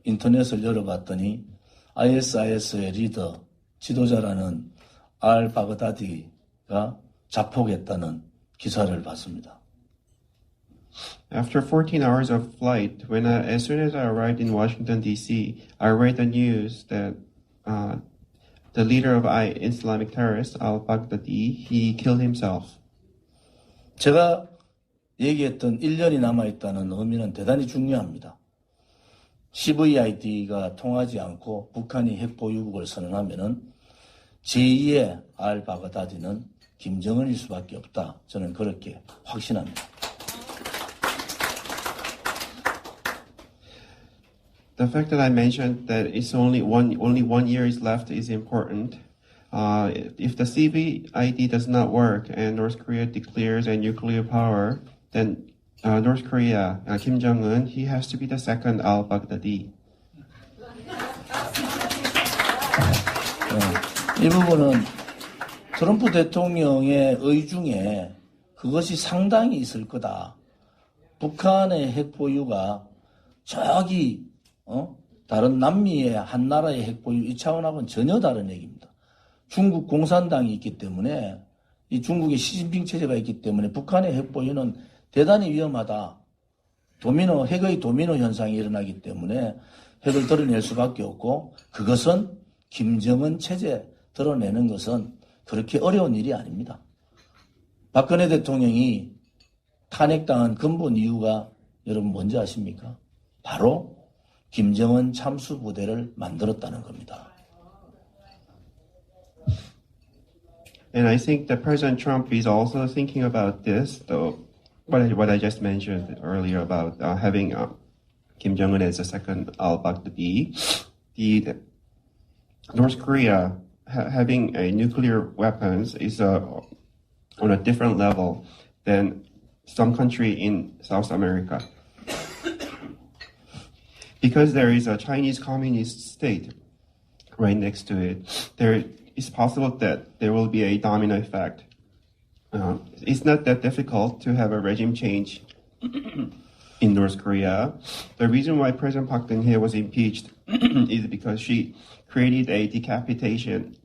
인터넷을 열어봤더니 ISIS의 리더, 지도자라는 알 바그다디가 자폭했다는 기사를 봤습니다. After 14 hours of flight, as soon as I arrived in Washington, D.C., I read the news that the leader of Islamic terrorists, al-Baghdadi, he killed himself. 제가 얘기했던 1년이 남아있다는 의미는 대단히 중요합니다. CVID가 통하지 않고 북한이 핵 보유국을 선언하면은 제2의 알 바그다디는 김정은일 수밖에 없다. 저는 그렇게 확신합니다. The fact that I mentioned that it's only one year is left is important. If the CVID does not work and North Korea declares a nuclear power, then North Korea, Kim Jong-un, he has to be the second al-Baghdadi. 이 부분은 트럼프 대통령의 의 중에 그것이 상당히 있을 거다. 북한의 핵 보유가 저기 다른 남미의 한 나라의 핵 보유 이 차원하고는 전혀 다른 얘기입니다. 중국 공산당이 있기 때문에 이 중국의 시진핑 체제가 있기 때문에 북한의 핵 보유는 대단히 위험하다. 핵의 도미노 현상이 일어나기 때문에 핵을 드러낼 수밖에 없고 그것은 김정은 체제 드러내는 것은 그렇게 어려운 일이 아닙니다. 박근혜 대통령이 탄핵당한 근본 이유가 여러분 뭔지 아십니까? 바로 김정은 참수 부대를 만들었다는 겁니다. And I think that President Trump is also thinking about this, though, what I just mentioned earlier about having Kim Jong-un as a second al-Baghdadi. The North Korea having a nuclear weapons is on a different level than some country in South America. Because there is a Chinese communist state right next to it, there is possible that there will be a domino effect. It's not that difficult to have a regime change in North Korea. The reason why President Park Geun-hye was impeached is because she created a decapitation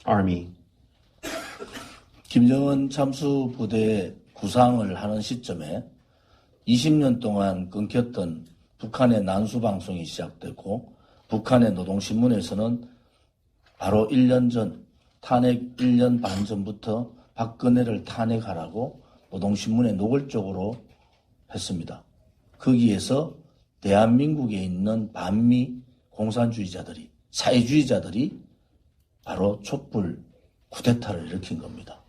army. 김정은 참수 부대 구상을 하는 시점에 20년 동안 끊겼던 북한의 난수 방송이 시작됐고 북한의 노동신문에서는 바로 1년 전 탄핵 1년 반 전부터 박근혜를 탄핵하라고 노동신문에 노골적으로 했습니다. 거기에서 대한민국에 있는 반미 공산주의자들이 사회주의자들이 바로 촛불 쿠데타를 일으킨 겁니다.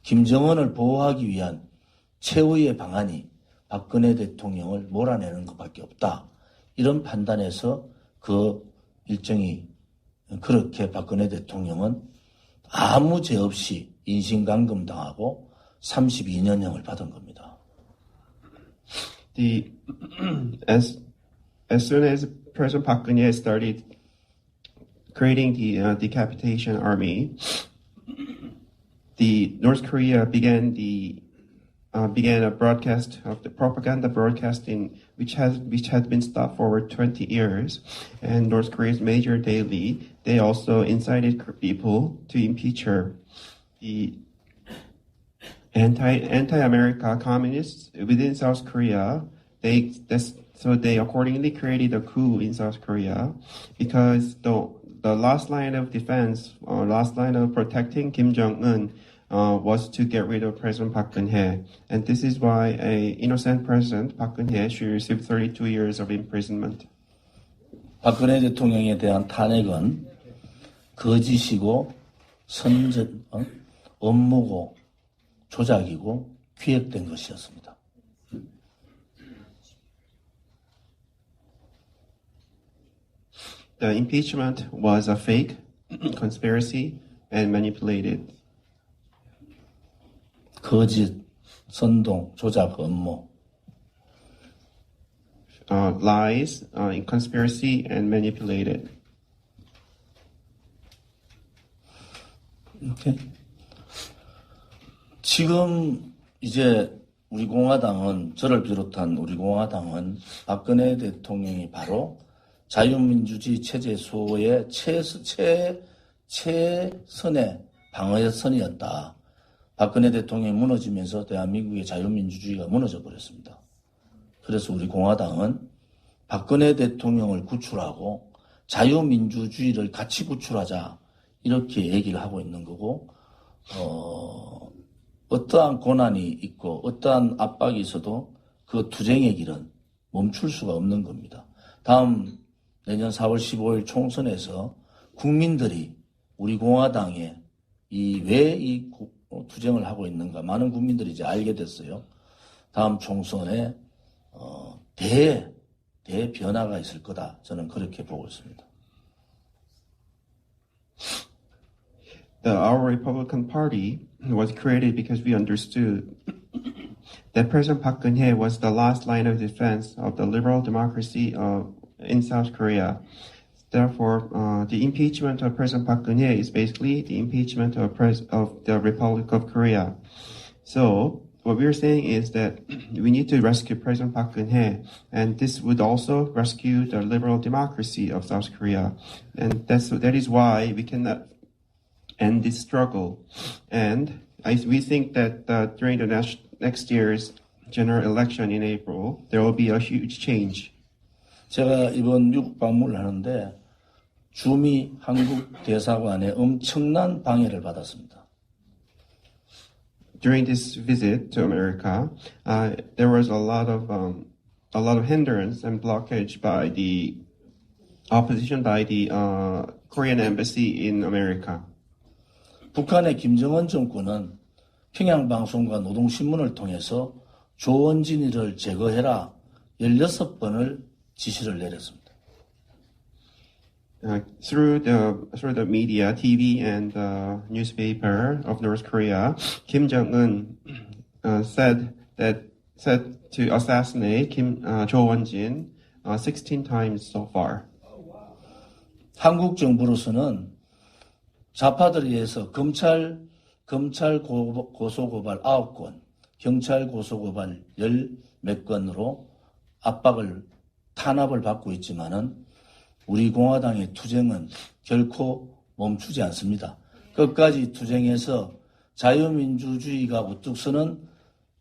김정은을 보호하기 위한 최후의 방안이 박근혜 대통령을 몰아내는 것밖에 없다. 이런 판단에서 그 일정이 그렇게 박근혜 대통령은 아무 죄 없이 인신감금 당하고 32년형을 받은 겁니다. As soon as President Park Geun-hye started creating the decapitation army, the North Korea began a broadcast of the propaganda broadcasting, which had been stopped for over 20 years. And North Korea's major daily, they also incited people to impeach her. The anti-America communists within South Korea, they accordingly created a coup in South Korea because the last line of defense, last line of protecting Kim Jong-un was to get rid of President Park Geun-hye. And this is why an innocent president, Park Geun-hye, should receive 32 years of imprisonment. 박근혜 대통령에 대한 탄핵은 거짓이고 업무고 조작이고 기획된 것이었습니다. The impeachment was a fake, conspiracy, and manipulated. 거짓, 선동, 조작, 업무. Lies, conspiracy, and manipulated. 이렇게. 지금 이제 우리 공화당은 저를 비롯한 우리 공화당은 박근혜 대통령이 바로 자유민주주의 체제 수호의 최선의 방어선이었다. 박근혜 대통령이 무너지면서 대한민국의 자유민주주의가 무너져 버렸습니다. 그래서 우리 공화당은 박근혜 대통령을 구출하고 자유민주주의를 같이 구출하자 이렇게 얘기를 하고 있는 거고 어떠한 고난이 있고 어떠한 압박이 있어도 그 투쟁의 길은 멈출 수가 없는 겁니다. 다음 내년 4월 15일 총선에서 국민들이 우리 공화당의 왜 이 투쟁을 하고 있는가 많은 국민들이 이제 알게 됐어요. 다음 총선에 대 변화가 있을 거다. 저는 그렇게 보고 있습니다. Our Republican Party was created because we understood that President Park Geun-hye was the last line of defense of the liberal democracy in South Korea. Therefore, the impeachment of President Park Geun-hye is basically the impeachment of the Republic of Korea. So, what we're saying is that we need to rescue President Park Geun-hye, and this would also rescue the liberal democracy of South Korea. And that is why we cannot end this struggle. And we think that during the next year's general election in April, there will be a huge change. 제가 이번 미국 방문을 하는데 주미 한국 대사관에 엄청난 방해를 받았습니다. During this visit to America, there was a lot of hindrance and blockage by the opposition by the Korean embassy in America. 북한의 김정은 정권은 평양방송과 노동신문을 통해서 조원진이를 제거해라 16번을 지시를 내렸습니다. Through the media, TV and newspaper of North Korea, Kim Jong-un said to assassinate Jo Won-jin 16 times so far. 한국 정부로서는 좌파들에 의해서 검찰 고소고발 9건, 경찰 고소고발 10몇 건으로 탄압을 받고 있지만은 우리 공화당의 투쟁은 결코 멈추지 않습니다. 끝까지 투쟁해서 자유민주주의가 우뚝 서는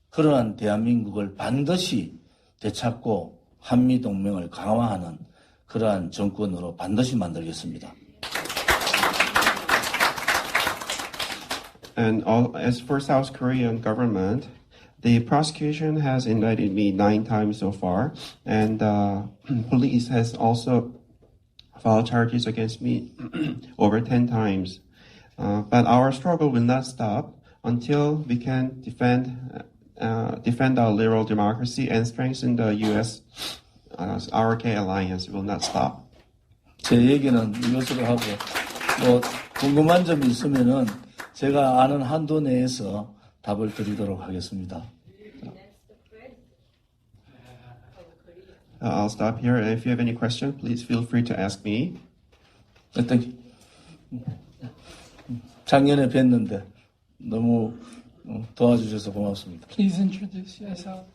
그러한 대한민국을 반드시 되찾고 한미동맹을 강화하는 그러한 정권으로 반드시 만들겠습니다. And as for South Korean government, the prosecution has indicted me 9 times so far, and police has also filed charges against me over 10 times. But our struggle will not stop until we can defend our liberal democracy and strengthen the U.S. RK alliance. Will not stop. 제 얘기는 이것으로 하고 궁금한 점이 있으면은 제가 아는 한도 내에서 답을 드리도록 하겠습니다. I'll stop here. And if you have any questions, please feel free to ask me. 작년에 뵀는데 너무 도와주셔서 고맙습니다. Please introduce yourself.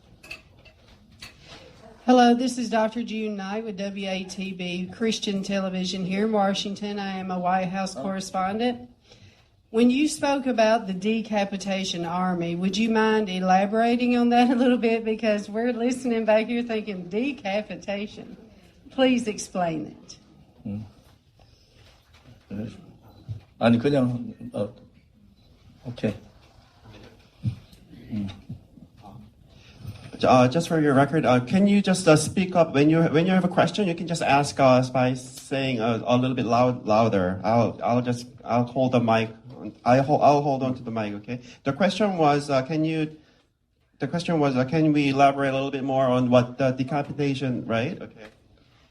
Hello, this is Dr. June Knight with WATB Christian Television here in Washington. I am a White House correspondent. When you spoke about the decapitation army, would you mind elaborating on that a little bit? Because we're listening back here thinking, decapitation. Please explain it. 아니 그냥 오케이. Just for your record, can you just speak up when you have a question? You can just ask us by saying a little bit louder. I'll hold the mic. I'll hold on to the mic. Okay. The question was, can we elaborate a little bit more on what the decapitation, right? Okay.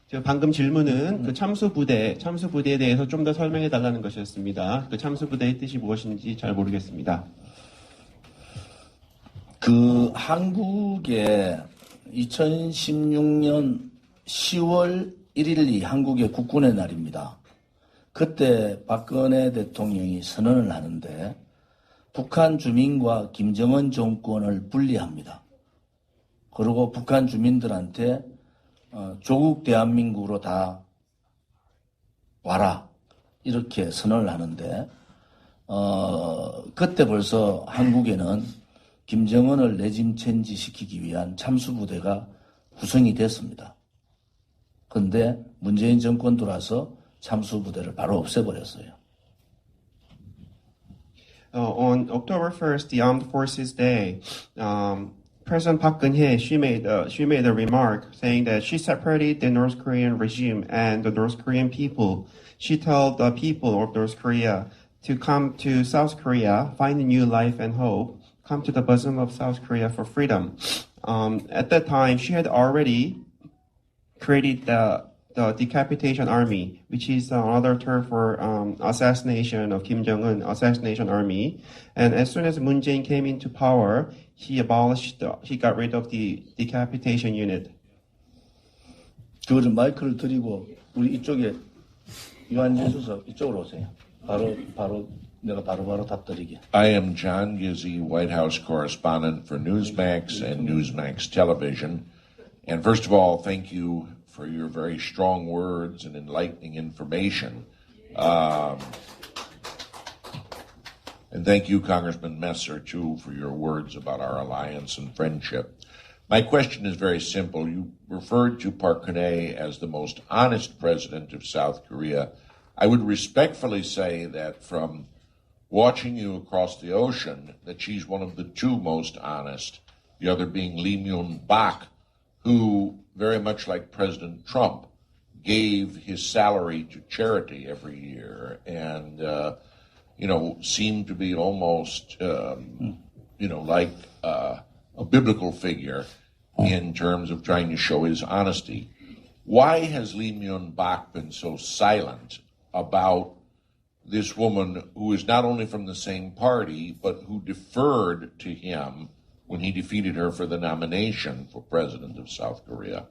지금 방금 질문은 그 참수부대에 대해서 좀 더 설명해 달라는 것이었습니다. 그 참수부대의 뜻이 무엇인지 잘 모르겠습니다. 그 한국의 2016년 10월 1일이 한국의 국군의 날입니다. 그때 박근혜 대통령이 선언을 하는데 북한 주민과 김정은 정권을 분리합니다. 그리고 북한 주민들한테 조국 대한민국으로 다 와라 이렇게 선언을 하는데 그때 벌써 한국에는 김정은을 레짐 체인지 시키기 위한 참수부대가 구성이 됐습니다. 그런데 문재인 정권 들어와서 참수부대를 바로 없애버렸어요. On October 1st, the Armed Forces Day, President Park Geun-hye, she made a remark saying that she separated the North Korean regime and the North Korean people. She told the people of North Korea to come to South Korea, find a new life and hope, come to the bosom of South Korea for freedom. At that time, she had already created the decapitation army, which is another term for assassination of Kim Jong-un, assassination army. And as soon as Moon Jae-in came into power, he got rid of the decapitation unit. 그거를 마이크를 드리고 우리 이쪽에 유한진 수석 이쪽으로 오세요. 내가 바로 답드리게. I am John Gizzi, White House correspondent for Newsmax and Newsmax Television. And first of all, thank you for your very strong words and enlightening information. And thank you, Congressman Messer, too, for your words about our alliance and friendship. My question is very simple. You referred to Park Geun-hye as the most honest president of South Korea. I would respectfully say that from watching you across the ocean, that she's one of the two most honest, the other being Lee Myung-bak, who, very much like President Trump, gave his salary to charity every year and, seemed to be almost, like a biblical figure in terms of trying to show his honesty. Why has Lee Myung-bak been so silent about this woman who is not only from the same party, but who deferred to him when he defeated her for the nomination for president of South Korea?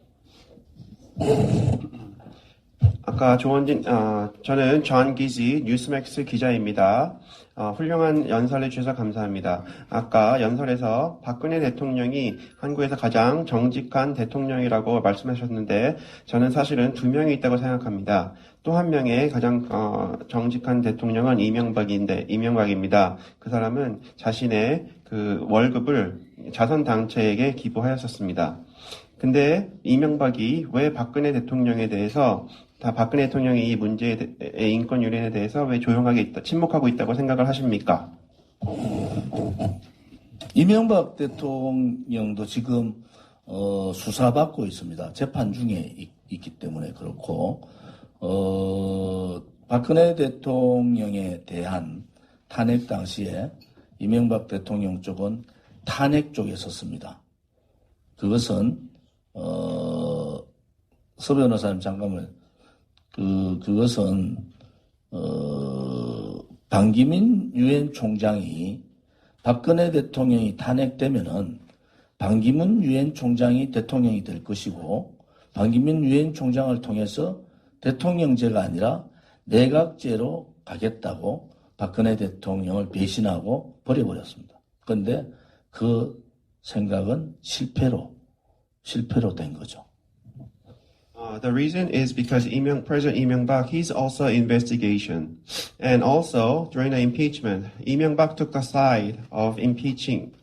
아까 저는 존 기지 뉴스맥스 기자입니다. 훌륭한 연설해 주셔서 감사합니다. 아까 연설에서 박근혜 대통령이 한국에서 가장 정직한 대통령이라고 말씀하셨는데 저는 사실은 두 명이 있다고 생각합니다. 또 한 명의 가장 정직한 대통령은 이명박입니다. 그 사람은 자신의 그 월급을 자선단체에게 기부하였었습니다. 근데 이명박이 왜 박근혜 대통령에 대해서 박근혜 대통령이 이 문제의 인권 유린에 대해서 왜 조용하게 침묵하고 있다고 생각을 하십니까? 이명박 대통령도 지금 수사받고 있습니다. 재판 중에 있기 때문에 그렇고 박근혜 대통령에 대한 탄핵 당시에 이명박 대통령 쪽은 탄핵 쪽에 섰습니다. 그것은 서 변호사님 잠깐만 그것은 반기문 유엔 총장이 박근혜 대통령이 탄핵되면은 반기문 유엔 총장이 대통령이 될 것이고 반기문 유엔 총장을 통해서 대통령제가 아니라 내각제로 가겠다고 박근혜 대통령을 배신하고 버려버렸습니다. 그런데 그 생각은 실패로 된 거죠. The reason is because President Lee Myung-bak, he's also investigation. And also, during the impeachment, Lee Myung-bak took the side of impeachment.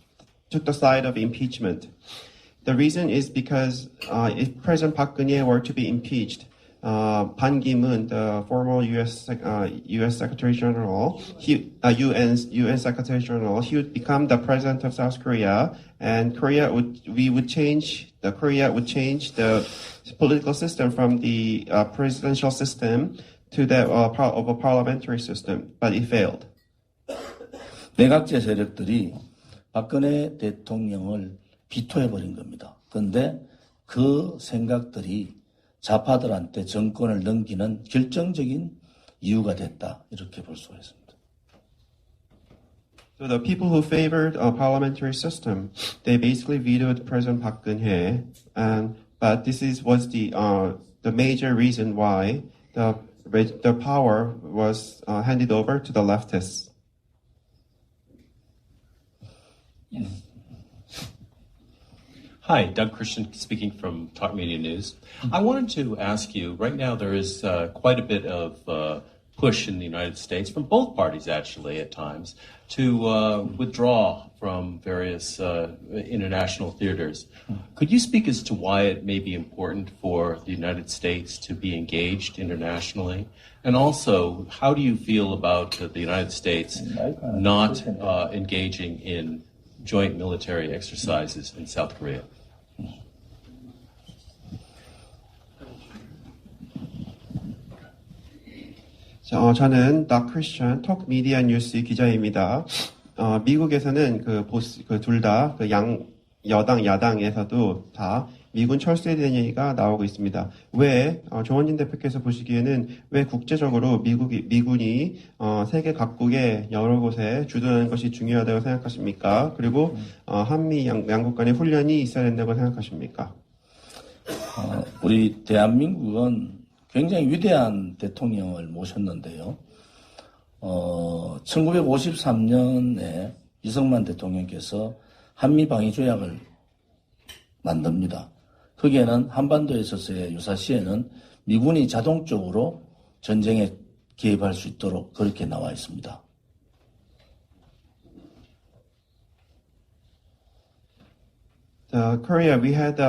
The reason is because if President Park Geun-hye were to be impeached, Ban Ki-moon, the former U.S. Secretary General, UN Secretary General, he would become the president of South Korea, and Korea would change the political system from the presidential system to that of a parliamentary system, but it failed. 내각제 세력들이 박근혜 대통령을 비토해버린 겁니다. 그런데 그 생각들이 좌파들한테 정권을 넘기는 결정적인 이유가 됐다. 이렇게 볼 수가 있습니다. So the people who favored a parliamentary system, they basically vetoed President Park Geun-hye, but this was the major reason why the power was handed over to the leftists. Hi, Doug Christian speaking from Talk Media News. I wanted to ask you, right now there is quite a bit of push in the United States, from both parties actually at times, to withdraw from various international theaters. Could you speak as to why it may be important for the United States to be engaged internationally? And also, how do you feel about the United States not engaging in joint military exercises in South Korea? 저는 더 크리스천 톡 미디어 뉴스 기자입니다. 미국에서는 둘 다 여당 야당에서도 다 미군 철수에 대한 얘기가 나오고 있습니다. 왜 조원진 대표께서 보시기에는 왜 국제적으로 미군이 세계 각국의 여러 곳에 주둔하는 것이 중요하다고 생각하십니까? 그리고 한미 양국 간의 훈련이 있어야 된다고 생각하십니까? 우리 대한민국은 굉장히 위대한 대통령을 모셨는데요. 1953년에 이승만 대통령께서 한미방위조약을 만듭니다. 거기에는 한반도에 있어서의 유사시에는 미군이 자동적으로 전쟁에 개입할 수 있도록 그렇게 나와 있습니다. Korea, we had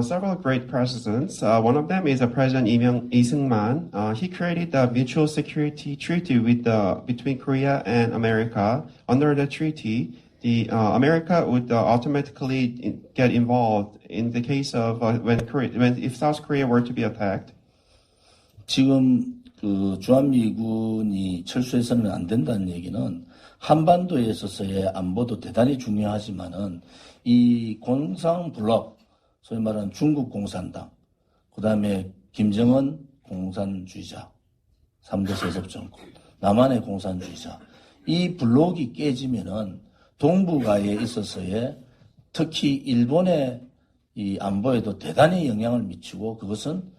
several great presidents. One of them is President Lee Seung-man. He created the Mutual Security Treaty between Korea and America. Under the treaty, America would automatically get involved in the case of if South Korea were to be attacked. 지금 주한미군이 철수해서는 안 된다는 얘기는 한반도에 있어서의 안보도 대단히 중요하지만은 이 공산블록, 소위 말하는 중국 공산당, 그 다음에 김정은 공산주의자, 3대 세습정권, 남한의 공산주의자, 이 블록이 깨지면은 동북아에 있어서의 특히 일본의 이 안보에도 대단히 영향을 미치고 그것은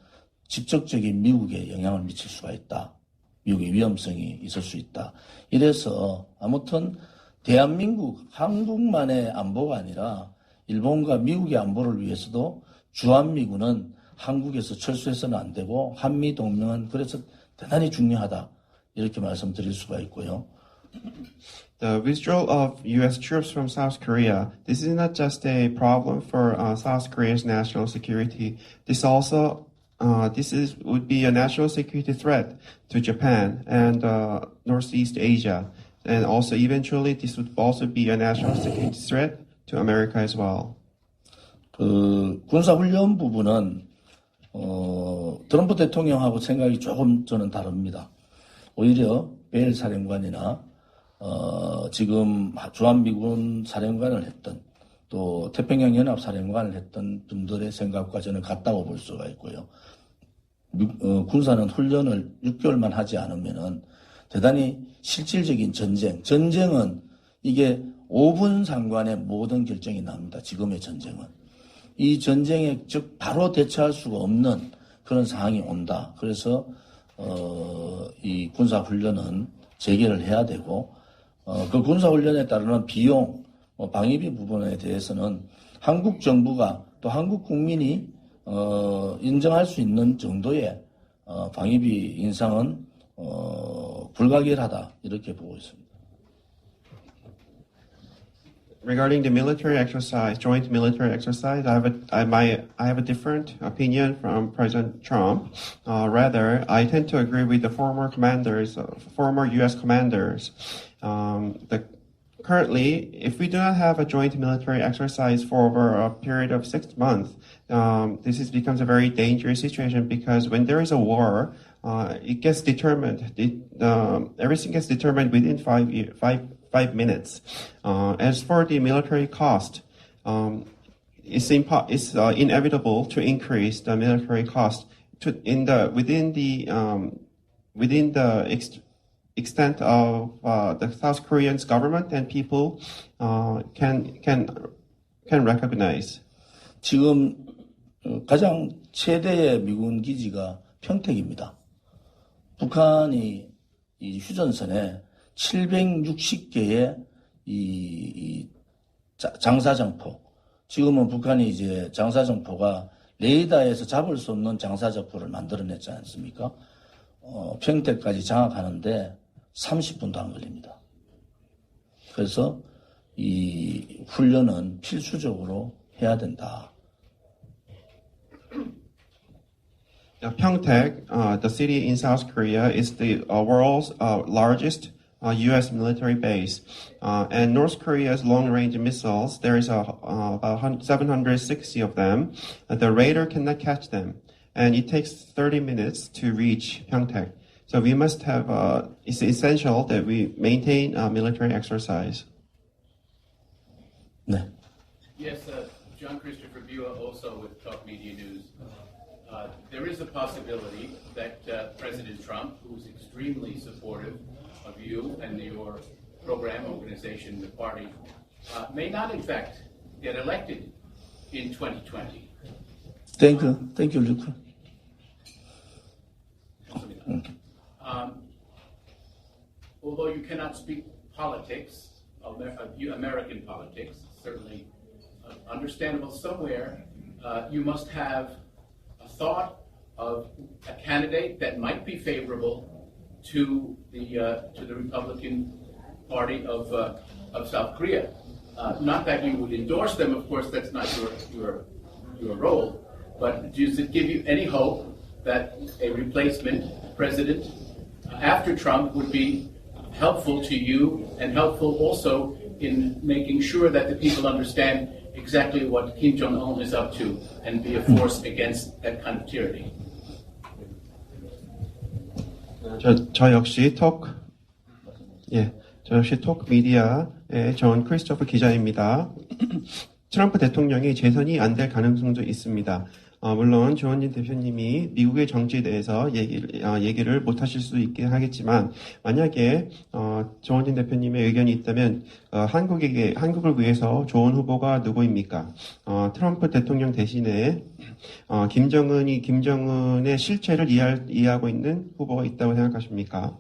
직접적인 미국에 영향을 미칠 수가 있다. 미국의 위험성이 있을 수 있다. 이래서 아무튼 대한민국, 한국만의 안보가 아니라 일본과 미국의 안보를 위해서도 주한미군은 한국에서 철수해서는 안 되고 한미동맹은 그래서 대단히 중요하다. 이렇게 말씀드릴 수가 있고요. The withdrawal of U.S. troops from South Korea, this is not just a problem for South Korea's national security. This would be a national security threat to Japan and Northeast Asia. And also, eventually, this would also be a national security threat to America as well. 군사훈련 부분은, 트럼프 대통령하고 생각이 조금 저는 다릅니다. 오히려 베일 사령관이나, 지금 주한미군 사령관을 했던, 또 태평양 연합 사령관을 했던 분들의 생각과 저는 같다고 볼 수가 있고요. 군사는 훈련을 6개월만 하지 않으면은 대단히 실질적인 전쟁은 이게 5분 상관의 모든 결정이 납니다. 지금의 전쟁은. 이 전쟁에 즉 바로 대처할 수가 없는 그런 상황이 온다. 그래서 이 군사훈련은 재개를 해야 되고 그 군사훈련에 따르는 비용, 방위비 부분에 대해서는 한국 정부가 또 한국 국민이 인정할 수 있는 정도의 방위비 인상은 불가결하다 이렇게 보고 있습니다. Regarding the military exercise, joint military exercise, I have a different opinion from President Trump. Rather, I tend to agree with the former U.S. commanders. Currently, if we do not have a joint military exercise for over a period of 6 months, becomes a very dangerous situation because when there is a war, it gets determined. Everything gets determined within 5 minutes. As for the military cost, it's inevitable to increase the military cost within the extent of the South Korean government and people can recognize. 지금 가장 최대의 미군 기지가 평택입니다. 북한이 이 휴전선에 760개의 이 장사정포. 지금은 북한이 이제 장사정포가 레이더에서 잡을 수 없는 장사정포를 만들어냈지 않습니까? 평택까지 장악하는데 30분도 안 걸립니다. 그래서 이 훈련은 필수적으로 해야 된다. Pyeongtaek, the city in South Korea, is the world's largest U.S. military base. And North Korea's long-range missiles, there is about 760 of them. The radar cannot catch them. And it takes 30 minutes to reach Pyeongtaek. So we must have, it's essential that we maintain military exercise. 네. Yes, John Christopher Bua, also with Talk Media News. There is a possibility that President Trump, who's extremely supportive of you and your program, organization, the party, may not in fact get elected in 2020. Thank you, Luke. Although you cannot speak politics, American politics, certainly understandable somewhere, you must have a thought of a candidate that might be favorable to the Republican Party of South Korea. Not that you would endorse them, of course, that's not your role, but does it give you any hope that a replacement president after Trump would be helpful to you and helpful also in making sure that the people understand exactly what Kim Jong-un is up to and be a force against that kind of tyranny? 저 역시 톡 미디어의 존 크리스토퍼 기자입니다. 트럼프 대통령이 재선이 안 될 가능성도 있습니다. 물론 조원진 대표님이 미국의 정치에 대해서 얘기를 못 하실 수 있긴 하겠지만, 만약에 조원진 대표님의 의견이 있다면 한국을 위해서 좋은 후보가 누구입니까? 트럼프 대통령 대신에 김정은의 실체를 이해하고 있는 후보가 있다고 생각하십니까?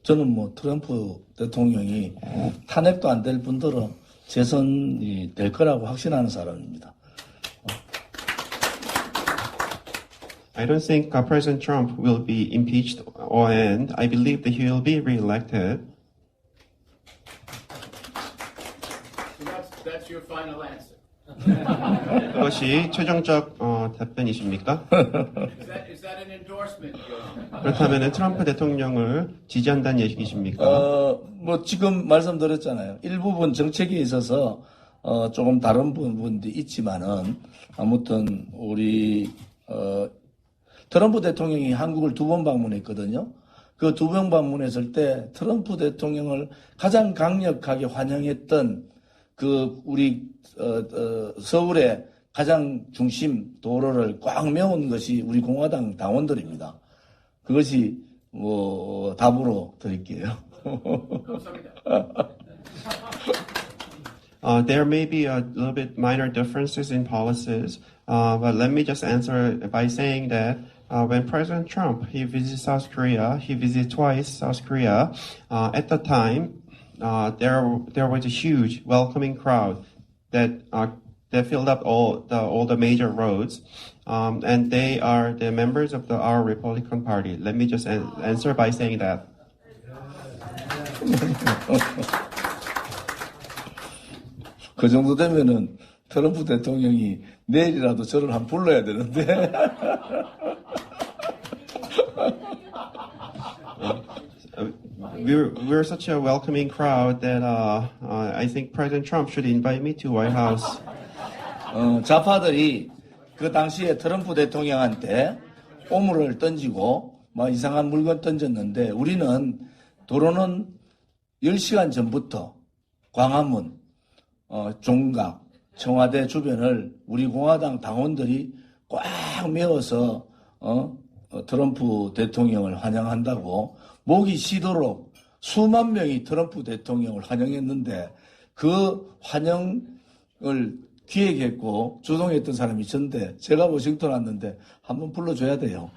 저는 트럼프 대통령이 탄핵도 안 될 뿐더러 재선이 될 거라고 확신하는 사람입니다. I don't think President Trump will be impeached, and I believe that he will be re-elected. So that's your final answer. 그것이 최종적 답변이십니까? Is that an endorsement? 그렇다면 트럼프 대통령을 지지한다는 얘기십니까? 지금 말씀드렸잖아요. 일부분 정책에 있어서 조금 다른 부분도 있지만은 아무튼 우리 트럼프 대통령이 한국을 2번 방문했거든요. 그 2번 방문했을 때 트럼프 대통령을 가장 강력하게 환영했던 그 우리 서울의 가장 중심 도로를 꽉 메운 것이 우리 공화당 당원들입니다. 그것이 답으로 드릴게요. There may be a little bit minor differences in policies, but let me just answer by saying that when President Trump he visited South Korea, he visited twice South Korea. At the time, there was a huge welcoming crowd that filled up all the major roads, and they are the members of our Republican Party. Let me just answer by saying that. 그 정도 되면은 트럼프 대통령이 내일이라도 저를 한번 불러야 되는데. We're such a welcoming crowd that I think President Trump should invite me to White House. 좌파들이 그 당시에 트럼프 대통령한테 오물을 던지고 이상한 물건 던졌는데 우리는 도로는 10시간 전부터 광화문, 종각, 청와대 주변을 우리 공화당 당원들이 꽉 메워서 트럼프 대통령을 환영한다고 목이 쉬도록 수만 명이 트럼프 대통령을 환영했는데 그 환영을 기획했고 주동했던 사람이 전데 제가 워싱턴 왔는데 한번 불러줘야 돼요.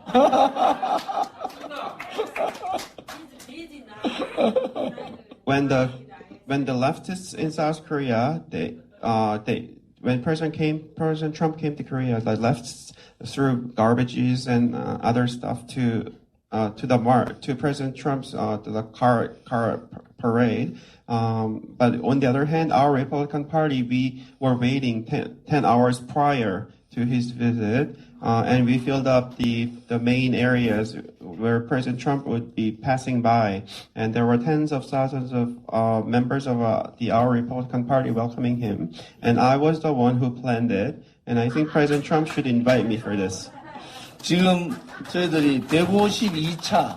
When the leftists in South Korea, when President Trump came to Korea, the leftists threw garbages and other stuff to President Trump's the car parade. But on the other hand, our Republican Party, we were waiting 10 hours prior to his visit, and we filled up the main areas where President Trump would be passing by, and there were tens of thousands of members of our Republican Party welcoming him, and I was the one who planned it, and I think President Trump should invite me for this. 지금 저희들이 152차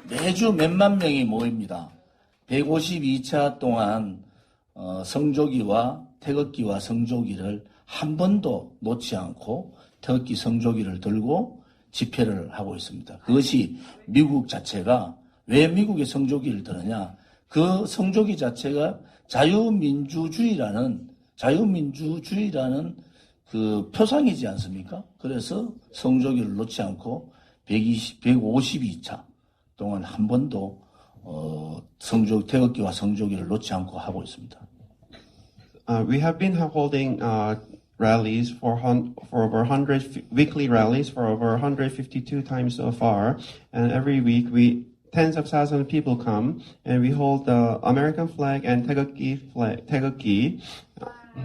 매주 몇만 명이 모입니다. 152차 동안 성조기와 태극기와 성조기를 한 번도 놓지 않고 태극기 성조기를 들고 집회를 하고 있습니다. 그것이 미국 자체가 왜 미국의 성조기를 드느냐? 그 성조기 자체가 자유민주주의라는 그 표상이지 않습니까? 그래서 성조기를 놓지 않고 152차 동안 한 번도 태극기와 성조기를 놓지 않고 하고 있습니다. We have been holding rallies for over 100 weekly rallies for over 152 times so far, and every week tens of thousands of people come, and we hold the American flag and 태극기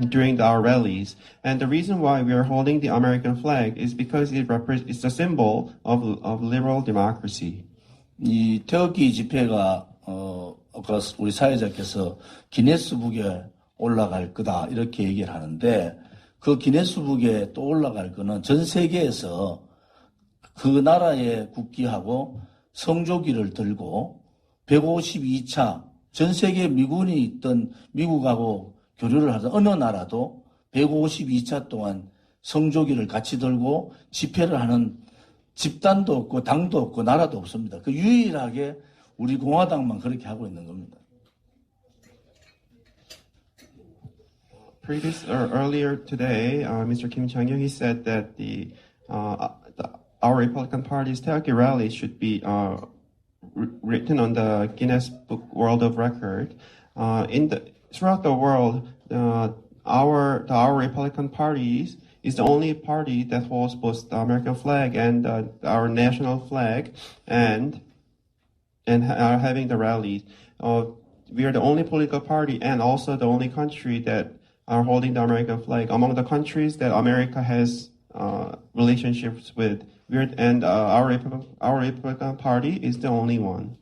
during our rallies. And the reason why we are holding the American flag is because it's a symbol of liberal democracy. 이 태극기 집회가 아까 우리 사회자께서 기네스북에 올라갈 거다 이렇게 얘기를 하는데 그 기네스북에 또 올라갈 거는 전 세계에서 그 나라의 국기하고 성조기를 들고 152차 전 세계 미군이 있던 미국하고 교류를 하던 어느 나라도 152차 동안 성조기를 같이 들고 집회를 하는 집단도 없고 당도 없고 나라도 없습니다. 그 유일하게 우리 공화당만 그렇게 하고 있는 겁니다. Earlier today, Mr. Kim Chang-young, he said that our Republican Party's 태극기 rally should be written on the Guinness Book World of Record. Throughout the world, our Republican parties is the only party that holds both the American flag and our national flag, and are having the rallies. We are the only political party and also the only country that are holding the American flag among the countries that America has relationships with. Our Republican Party is the only one.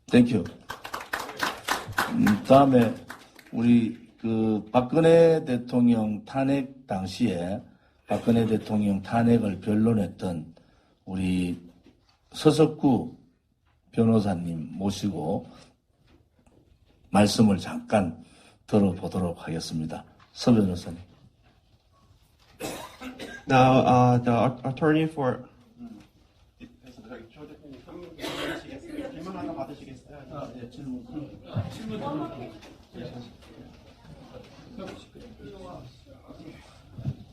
Thank you. 다음에 우리 그 박근혜 대통령 탄핵 당시에 박근혜 대통령 탄핵을 변론했던 우리 서석구 변호사님 모시고 말씀을 잠깐 들어보도록 하겠습니다. 서 변호사님. Now, the attorney for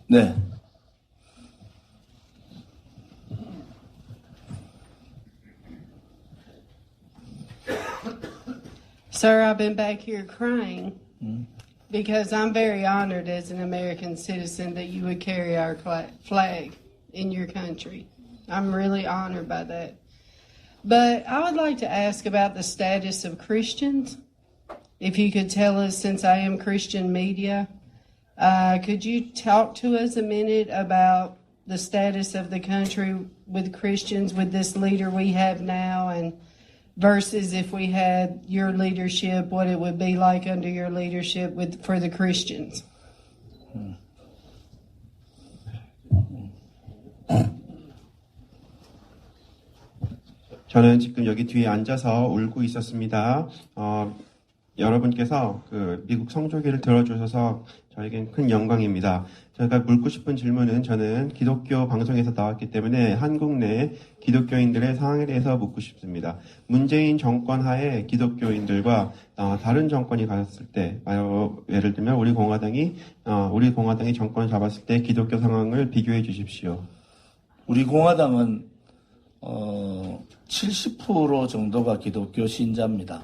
네. Sir, I've been back here crying because I'm very honored as an American citizen that you would carry our flag in your country. I'm really honored by that. But I would like to ask about the status of Christians. If you could tell us, since I am Christian media, could you talk to us a minute about the status of the country with Christians, with this leader we have now, and versus if we had your leadership, what it would be like under your leadership for the Christians? 저는 지금 여기 뒤에 앉아서 울고 있었습니다. 여러분께서 그 미국 성조기를 들어주셔서 저에겐 큰 영광입니다. 제가 묻고 싶은 질문은 저는 기독교 방송에서 나왔기 때문에 한국 내 기독교인들의 상황에 대해서 묻고 싶습니다. 문재인 정권 하에 기독교인들과 다른 정권이 갔을 때, 예를 들면 우리 공화당이 정권을 잡았을 때 기독교 상황을 비교해 주십시오. 우리 공화당은 70% 정도가 기독교 신자입니다.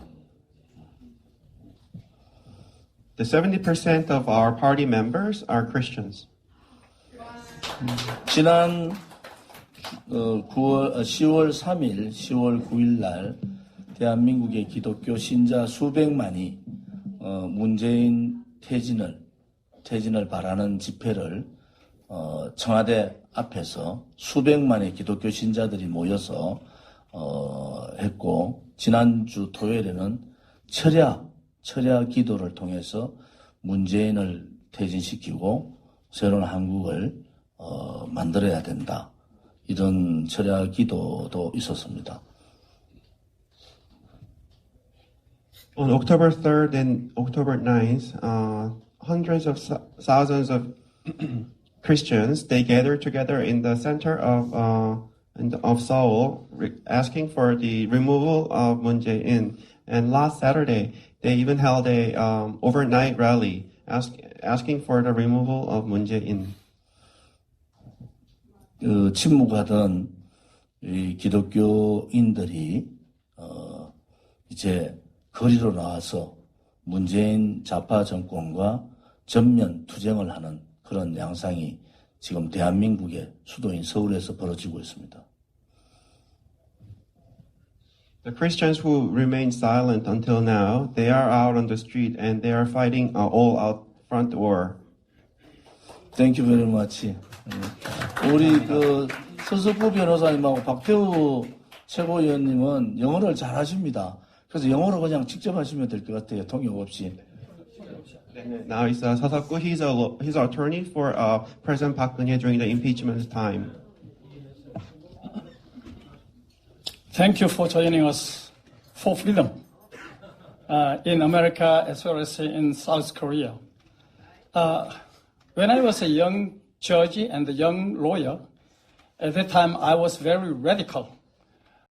The 70% of our party members are Christians. 지난 10월 3일, 10월 9일 날 대한민국의 기독교 신자 수백만이 문재인 퇴진을 바라는 집회를 청와대 앞에서 수백만의 기독교 신자들이 모여서 했고, 지난주 토요일에는 철야 기도를 통해서 문재인을 퇴진시키고 새로운 한국을 만들어야 된다. 이런 철야 기도도 있었습니다. On October 3rd and October 9th, hundreds of thousands of Christians, they gathered together in the center of Seoul, asking for the removal of Moon Jae-in. And last Saturday, they even held a overnight rally asking for the removal of Moon Jae-in. 침묵하던 이 기독교인들이 이제 거리로 나와서 문재인 좌파 정권과 전면 투쟁을 하는 그런 양상이 지금 대한민국의 수도인 서울에서 벌어지고 있습니다. The Christians who remained silent until now, they are out on the street and they are fighting all-out front war. Thank you very much. 우리 서석구 변호사님하고 박태우 최고위원님은 영어를 잘 하십니다. 그래서 영어로 그냥 직접 하시면 될 것 같아요. 통역 없이. Now it's Sasakgu. He's an attorney for President Park Geun-hye during the impeachment time. Thank you for joining us for freedom in America as well as in South Korea. When I was a young judge and a young lawyer, at that time I was very radical